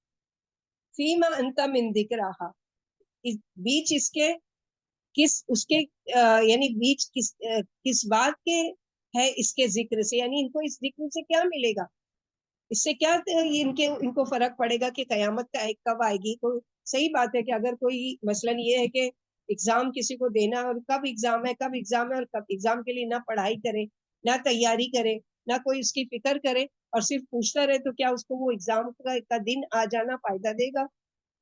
[SPEAKER 1] فیما انت من ذکرہا, بیچ اس کے اس کے یعنی بیچ کس بات کے ہے اس کے ذکر سے, یعنی ان کو اس ذکر سے کیا ملے گا, اس سے کیا ان کو فرق پڑے گا کہ قیامت کا کب آئے گی. تو صحیح بات ہے کہ اگر کوئی مثلاً یہ ہے کہ ایگزام کسی کو دینا اور کب ایگزام ہے اور کب ایگزام کے لیے نہ پڑھائی کرے نہ تیاری کرے نہ کوئی اس کی فکر کرے اور صرف پوچھتا رہے, تو کیا اس کو وہ ایگزام کا دن آ جانا فائدہ دے گا.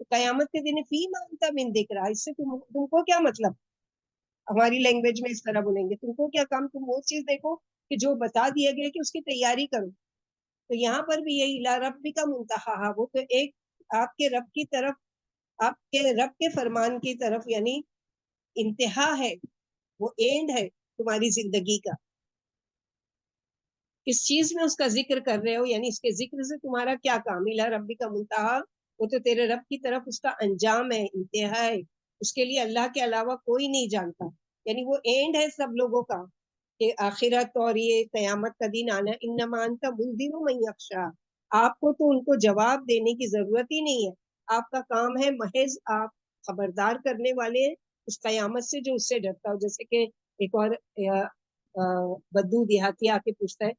[SPEAKER 1] تو قیامت کے دن فی مانتا من دیکھ رہا, اس سے تم کو کیا مطلب. ہماری لینگویج میں اس طرح بولیں گے تم کو کیا کام, تم وہ چیز دیکھو کہ جو بتا دیا گیا کہ اس کی تیاری کرو. تو یہاں پر بھی یہی لا ربک منتہا, وہ تو ایک آپ کے رب کی طرف, آپ کے رب کے فرمان کی طرف, یعنی انتہا ہے, وہ اینڈ ہے. تمہاری زندگی کا، کس چیز میں اس کا ذکر کر رہے ہو، یعنی اس کے ذکر سے تمہارا کیا کام، الی ربک منتہا، وہ تو تیرے رب کی طرف اس کا انجام ہے، انتہا ہے، اس کے لیے اللہ کے علاوہ کوئی نہیں جانتا، یعنی وہ اینڈ ہے سب لوگوں کا، کہ آخرت اور یہ قیامت کا دن آنا، انما انت منذر من یخشی، آپ کو تو ان کو جواب دینے کی ضرورت ہی نہیں ہے، آپ کا کام ہے محض آپ خبردار کرنے والے ہیں اس قیامت سے جو اس سے ڈرتا ہو. جیسے کہ ایک اور بدو دیہاتی آ کے پوچھتا ہے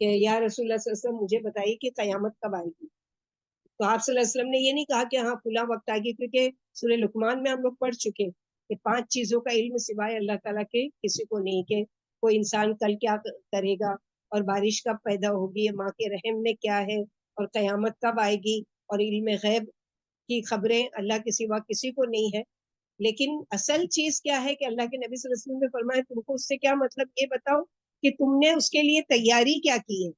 [SPEAKER 1] کہ یا رسول اللہ صلی اللہ علیہ وسلم مجھے بتائیے کہ قیامت کب آئے گی. تو آپ صلی اللہ علیہ وسلم نے یہ نہیں کہا کہ ہاں فلاں وقت آئے گی، کیونکہ سورہ لقمان میں ہم لوگ پڑھ چکے کہ 5 چیزوں کا علم سوائے اللہ تعالیٰ کے کسی کو نہیں، کہ کوئی انسان کل کیا کرے گا، اور بارش کب پیدا ہوگی، ماں کے رحم میں کیا ہے، اور قیامت کب آئے گی، اور علم غیب کی خبریں اللہ کے سوا کسی کو نہیں ہے. لیکن اصل چیز کیا ہے کہ اللہ کے نبی صلی اللہ علیہ وسلم نے فرمایا تم کو اس سے کیا مطلب، یہ بتاؤ کہ تم نے اس کے لیے تیاری کیا کی ہے،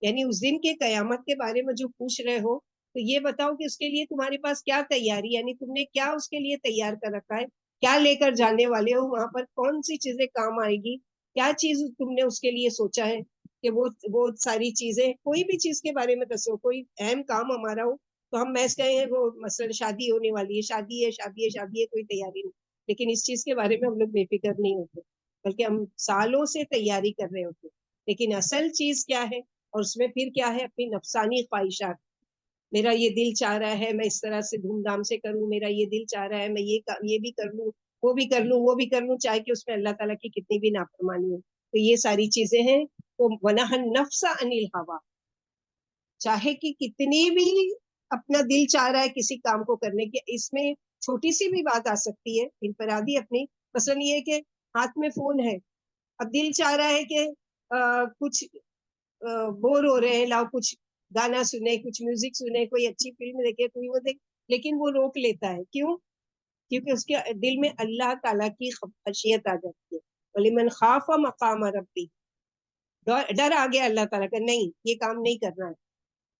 [SPEAKER 1] یعنی اس دن کے قیامت کے بارے میں جو پوچھ رہے ہو تو یہ بتاؤ کہ اس کے لیے تمہارے پاس کیا تیاری، یعنی تم نے کیا اس کے لیے تیار کر رکھا ہے، کیا لے کر جانے والے ہو وہاں پر، کون سی چیزیں کام آئے گی، کیا چیز تم نے اس کے لیے سوچا ہے کہ وہ ساری چیزیں، کوئی بھی چیز کے بارے میں دسو، کوئی اہم کام ہمارا ہو تو ہم محض کہیں وہ مثلا شادی ہونے والی ہے، شادی ہے شادی ہے شادی ہے، کوئی تیاری نہیں، لیکن اس چیز کے بارے میں ہم لوگ بے فکر نہیں ہوتے، بلکہ ہم سالوں سے تیاری کر رہے ہوتے. لیکن اصل چیز کیا ہے، اور اس میں پھر کیا ہے، اپنی نفسانی خواہشات، میرا یہ دل چاہ رہا ہے میں اس طرح سے دھوم دھام سے کروں، میرا یہ دل چاہ رہا ہے میں یہ بھی کر لوں، وہ بھی کر لوں، وہ بھی کر لوں، چاہے کہ اس میں اللہ تعالیٰ کی کتنی بھی نافرمانی ہو. تو یہ ساری چیزیں ہیں. تو وَنَهَى النَّفْسَ عَنِ الْهَوَىٰ، چاہے کہ کتنی بھی اپنا دل چاہ رہا ہے کسی کام کو کرنے کی، اس میں چھوٹی سی بھی بات آ سکتی ہے انفرادی اپنی، مثلا یہ کہ ہاتھ میں فون ہے، اب دل چاہ رہا ہے کہ کچھ بور ہو رہے ہیں، لاؤ کچھ گانا سنے، کچھ میوزک سنے، کوئی اچھی فلم دیکھے، کوئی وہ دیکھ، لیکن وہ روک لیتا ہے. کیوں؟ کیونکہ اس کے دل میں اللہ تعالیٰ کی خشیت آ جاتی ہے. وَلِمَنْ خَافَ مَقَامَ رَبِّهِ، ڈر آ گیا اللہ تعالیٰ کا، نہیں یہ کام نہیں کرنا ہے،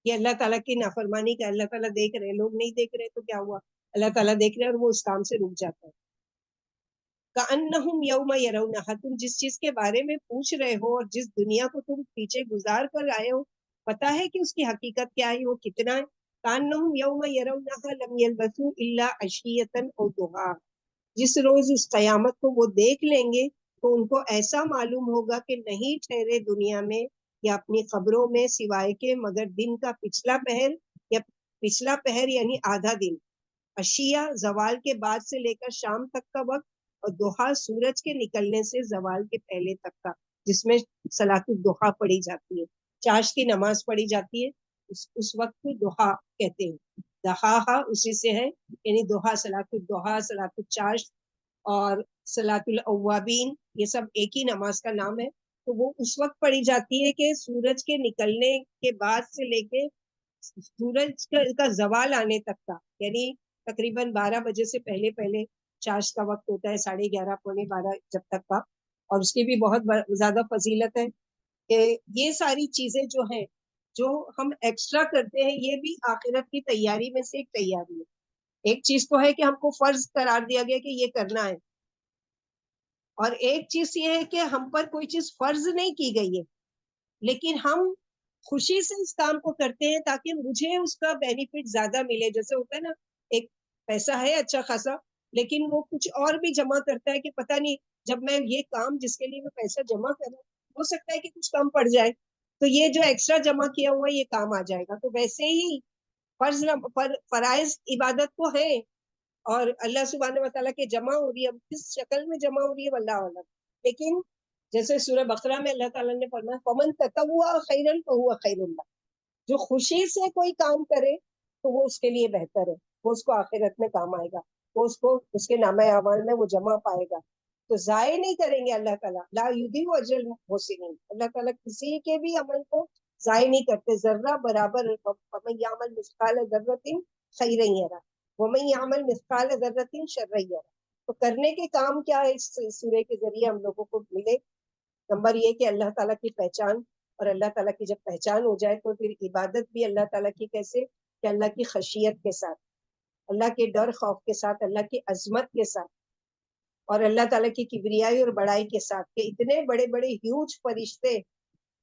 [SPEAKER 1] یہ اللہ تعالیٰ کی نافرمانی کا، اللہ تعالیٰ دیکھ رہے، لوگ نہیں دیکھ رہے تو کیا ہوا، اللہ تعالیٰ دیکھ رہے اور وہ اس کام سے رک جاتا ہے. کَأَنَّهُمْ يَوْمَ يَرَوْنَهَا، تم جس چیز کے بارے میں پوچھ رہے ہو اور جس دنیا کو تم پیچھے گزار کر آئے ہو، پتا ہے کہ اس کی حقیقت کیا ہے، وہ کتنا ہے. کَأَنَّهُمْ يَوْمَ يَرَوْنَهَا لَمْ يَلْبَثُوا إِلَّا عَشِيَّةً أَوْ ضُحَاهَا، جس روز اس قیامت کو وہ دیکھ لیں گے تو ان کو ایسا معلوم ہوگا کہ نہیں ٹھہرے دنیا میں یا اپنی قبروں میں سوائے کے مگر دن کا پچھلا پہر، یا پچھلا پہر یعنی آدھا دن، عشیہ زوال کے بعد سے لے کر شام تک کا وقت، اور دوحا سورج کے نکلنے سے زوال کے پہلے تک کا، جس میں صلاۃ الضحیٰ پڑھی جاتی ہے، چاش کی نماز پڑھی جاتی ہے، اس وقت کو دوحا کہتے ہیں. دہاہا اسی سے ہے، یعنی دوحا، صلاۃ الضحیٰ، صلاۃ الچاش اور صلاۃ الاوابین، یہ سب ایک ہی نماز کا نام ہے. تو وہ اس وقت پڑھی جاتی ہے کہ سورج کے نکلنے کے بعد سے لے کے سورج کا زوال آنے تک کا، یعنی تقریباً 12 بجے سے پہلے پہلے چاش کا وقت ہوتا ہے، 11:30 پونے 12 جب تک کا. اور اس کی بھی بہت زیادہ فضیلت ہے کہ یہ ساری چیزیں جو ہیں جو ہم ایکسٹرا کرتے ہیں، یہ بھی آخرت کی تیاری میں سے ایک تیاری ہے. ایک چیز تو ہے کہ ہم کو فرض قرار دیا گیا کہ یہ کرنا ہے، اور ایک چیز یہ ہے کہ ہم پر کوئی چیز فرض نہیں کی گئی ہے لیکن ہم خوشی سے اس کام کو کرتے ہیں تاکہ مجھے اس کا بینیفٹ زیادہ ملے. جیسے ہوتا ہے نا، ایک پیسہ ہے اچھا خاصا لیکن وہ کچھ اور بھی جمع کرتا ہے کہ پتہ نہیں جب میں یہ کام جس کے لیے میں پیسہ جمع کروں ہو سکتا ہے کہ کچھ کم پڑ جائے، تو یہ جو ایکسٹرا جمع کیا ہوا ہے یہ کام آ جائے گا. تو ویسے ہی فرائض عبادت تو ہے، اور اللہ سبحانہ و تعالیٰ کے جمع ہو رہی ہے، کس شکل میں جمع ہو رہی ہے واللہ اعلم. لیکن جیسے سورہ بقرہ میں اللہ تعالیٰ نے فرمایا فَمَن تَطَوَّعَ خَيْرًا فَهُوَ خَيْرٌ لَهُ، جو خوشی سے کوئی کام کرے تو وہ اس کے لیے بہتر ہے، وہ اس کو آخرت میں کام آئے گا، وہ اس کو اس کے نامہ اعمال میں وہ جمع پائے گا. تو ضائع نہیں کریں گے اللہ تعالیٰ، لا یضیع اجر المحسنین، اللہ تعالیٰ کسی کے بھی عمل کو ضائع نہیں کرتے، ذرہ برابر. فَمَن يَعْمَلْ مِثْقَالَ ذَرَّةٍ خَيْرًا يَرَهُ وَمَن يَعْمَلْ مِثْقَالَ ذَرَّةٍ شَرًّا يَرَهُ. تو کرنے کے کام کیا ہے اس سورہ کے ذریعے ہم لوگوں کو ملے؟ نمبر یہ کہ اللہ تعالیٰ کی پہچان، اور اللہ تعالیٰ کی جب پہچان ہو جائے تو پھر عبادت بھی اللہ تعالیٰ کی کیسے، کہ اللہ کی خشیت کے ساتھ، اللہ کے ڈر خوف کے ساتھ، اللہ کی عظمت کے ساتھ. اور اللہ تعالیٰ کی کبریائی اور بڑائی کے ساتھ کہ اتنے بڑے بڑے ہیوج فرشتے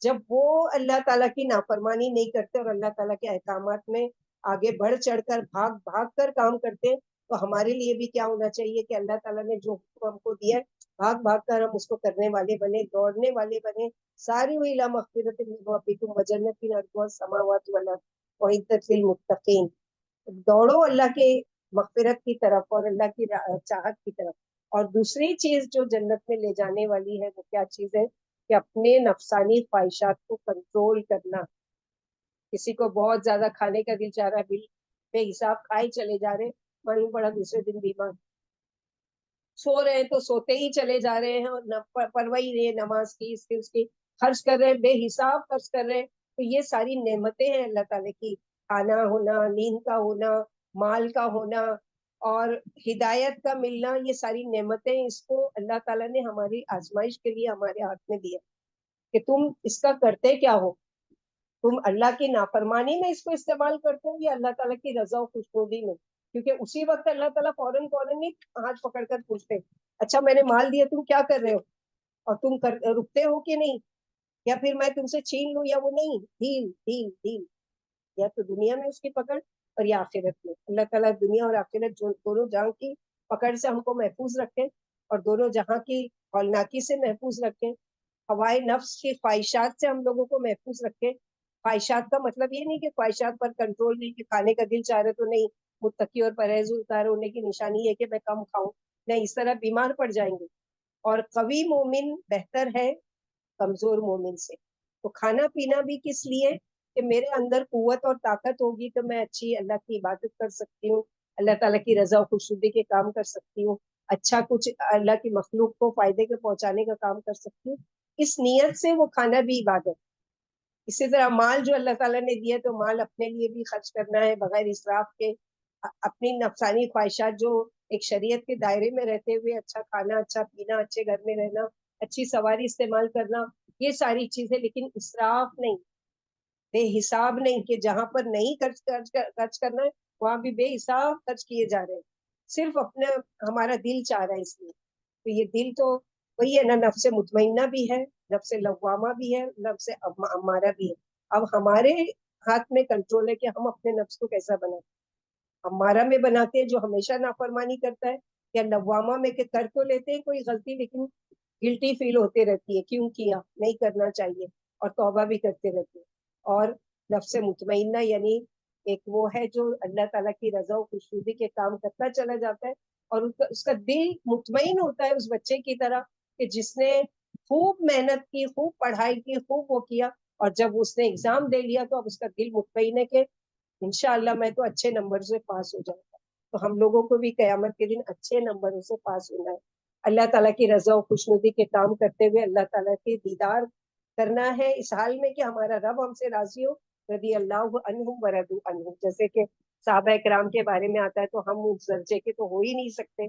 [SPEAKER 1] جب وہ اللہ تعالیٰ کی نافرمانی نہیں کرتے اور اللہ تعالیٰ کے احکامات میں آگے بڑھ چڑھ کر بھاگ بھاگ کر کام کرتے، تو ہمارے لیے بھی کیا ہونا چاہیے کہ اللہ تعالیٰ نے جو حکم ہم کو دیا ہے بھاگ بھاگ کر ہم اس کو کرنے والے بنے، دوڑنے والے بنے. ساری ہوئی لا مغفرت من ربکم وجنت ارضها السماوات والارض اعدت للمتقین. دوڑو اللہ کے مغفرت کی طرف اور اللہ کی چاہت کی طرف. اور دوسری چیز جو جنت میں لے جانے والی ہے وہ کیا چیز ہے کہ اپنے نفسانی خواہشات کو کنٹرول کرنا. کسی کو بہت زیادہ کھانے کا دل چاہ رہا ہے، بل بے حساب کھائے چلے جا رہے، معلوم پڑا دوسرے دن بیمار. سو رہے ہیں تو سوتے ہی چلے جا رہے ہیں اور پرواہ ہی نہیں ہے نماز کی، اس کی خرچ کر رہے ہیں، بے حساب خرچ کر رہے ہیں. تو یہ ساری نعمتیں ہیں اللہ تعالیٰ کی، کھانا ہونا، نیند کا ہونا، مال کا ہونا اور ہدایت کا ملنا، یہ ساری نعمتیں اس کو اللہ تعالیٰ نے ہماری آزمائش کے لیے ہمارے ہاتھ میں دیا کہ تم اس کا کرتے کیا ہو. تم اللہ کی نافرمانی میں اس کو استعمال کرتے ہو یا اللہ تعالیٰ کی رضا و خوشنودی میں؟ کیونکہ اسی وقت اللہ تعالیٰ فوراً نہیں ہاتھ پکڑ کر پوچھتے اچھا میں نے مال دیا تم کیا کر رہے ہو، اور تم رکتے ہو کہ نہیں، یا پھر میں تم سے چھین لوں یا وہ نہیں. ڈھیل ڈھیل ڈھیل، یا تو دنیا میں اس کی پکڑ اور یا آخرت میں. اللہ تعالیٰ دنیا اور آخرت دونوں جہاں کی پکڑ سے ہم کو محفوظ رکھے اور دونوں جہاں کی ہولناکی سے محفوظ رکھے. ہوائے نفس کی خواہشات سے ہم لوگوں کو محفوظ رکھے. خواہشات کا مطلب یہ نہیں کہ خواہشات پر کنٹرول نہیں، کہ کھانے کا دل چاہ رہے تو نہیں. متقی اور پرہیزگار ہونے کی نشانی ہے کہ میں کم کھاؤں، نہیں، اس طرح بیمار پڑ جائیں گے. اور قوی مومن بہتر ہے کمزور مومن سے. تو کھانا پینا بھی کس لیے کہ میرے اندر قوت اور طاقت ہوگی تو میں اچھی اللہ کی عبادت کر سکتی ہوں، اللہ تعالیٰ کی رضا و خوشنودی کے کام کر سکتی ہوں، اچھا کچھ اللہ کی مخلوق کو فائدے کے پہنچانے کا کام کر سکتی ہوں. اس نیت سے وہ کھانا بھی عبادت. اسی طرح مال جو اللہ تعالیٰ نے دیا تو مال اپنے لیے بھی خرچ کرنا ہے بغیر اسراف کے. اپنی نفسانی خواہشات جو ایک شریعت کے دائرے میں رہتے ہوئے اچھا کھانا، اچھا پینا، اچھے گھر میں رہنا، اچھی سواری استعمال کرنا، یہ ساری چیزیں، لیکن اسراف نہیں، بے حساب نہیں کہ جہاں پر نہیں خرچ کرنا ہے وہاں بھی بے حساب خرچ کیے جا رہے ہیں صرف اپنا ہمارا دل چاہ رہا ہے اس لیے. تو یہ دل تو وہی ہے نا، نفس مطمئنہ بھی ہے، نفس لوامہ بھی ہے، نفس امارہ بھی ہے. اب ہمارے ہاتھ میں کنٹرول ہے کہ ہم اپنے نفس کو کیسا بنائیں. ہمارا میں بناتے ہیں جو ہمیشہ نافرمانی کرتا ہے، یا لوامہ میں کہ کر تو لیتے ہیں کوئی غلطی لیکن گلٹی فیل ہوتے رہتی ہے کیوں کیا، نہیں کرنا چاہیے، اور توبہ بھی کرتے رہتے ہیں. اور نفس مطمئنہ یعنی ایک وہ ہے جو اللہ تعالیٰ کی رضا و خوشنودی کے کام کرتا چلا جاتا ہے اور اس کا دل مطمئن ہوتا ہے اس بچے کی طرح کہ جس نے خوب محنت کی، خوب پڑھائی کی، خوب وہ کیا، اور جب اس نے ایگزام دے لیا تو اب اس کا دل مطمئن ہے کہ انشاءاللہ میں تو اچھے نمبر سے پاس ہو جاؤں گا. تو ہم لوگوں کو بھی قیامت کے دن اچھے نمبروں سے پاس ہونا ہے، اللہ تعالیٰ کی رضا و خوشنودی کے کام کرتے ہوئے اللہ تعالیٰ کے دیدار کرنا ہے اس حال میں کہ ہمارا رب ہم سے راضی ہو. رضی اللہ عنہم ورضوا عنہ، جیسے کہ صحابہ کرام کے بارے میں آتا ہے تو ہم اس درجے کے تو ہو ہی نہیں سکتے،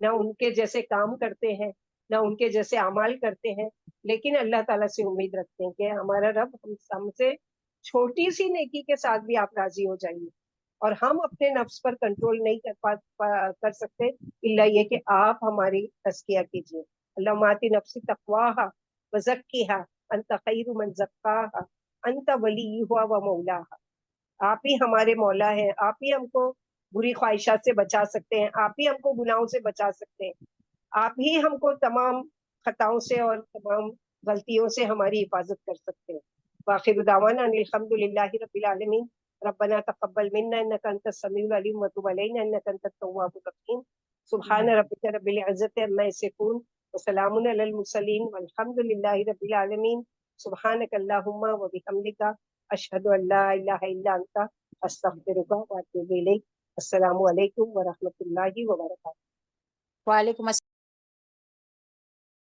[SPEAKER 1] نہ ان کے جیسے کام کرتے ہیں، نہ ان کے جیسے اعمال کرتے ہیں، لیکن اللہ تعالیٰ سے امید رکھتے ہیں کہ ہمارا رب ہم سے چھوٹی سی نیکی کے ساتھ بھی آپ راضی ہو جائیے. اور ہم اپنے نفس پر کنٹرول نہیں کر سکتے الا یہ کہ آپ ہماری تزکیہ کیجیے. اللہم آتی نفسی تقواہا وزکیہا انت خیر من زکاہا انت ولیہا و مولاہا. آپ ہی ہمارے مولا ہیں، آپ ہی ہم کو بری خواہشات سے بچا سکتے ہیں، آپ ہی ہم کو گناہوں سے بچا سکتے ہیں، آپ ہی ہم کو تمام خطاؤں سے اور تمام غلطیوں سے ہماری حفاظت کر سکتے ہیں. وآخر دعوانا ان الحمد للہ رب العالمین. ربنا تقبل منا انك انت السميع العليم وتب علينا انك انت التواب الرحيم. سبحان ربك رب العزة عما يصفون وسلام على المرسلين والحمد لله رب العالمين. سبحانك اللهم وبحمدك اشهد ان لا اله الا انت استغفرك واتوب اليك. السلام علیکم ورحمۃ اللہ وبرکاتہ.
[SPEAKER 3] وعلیکم السلام.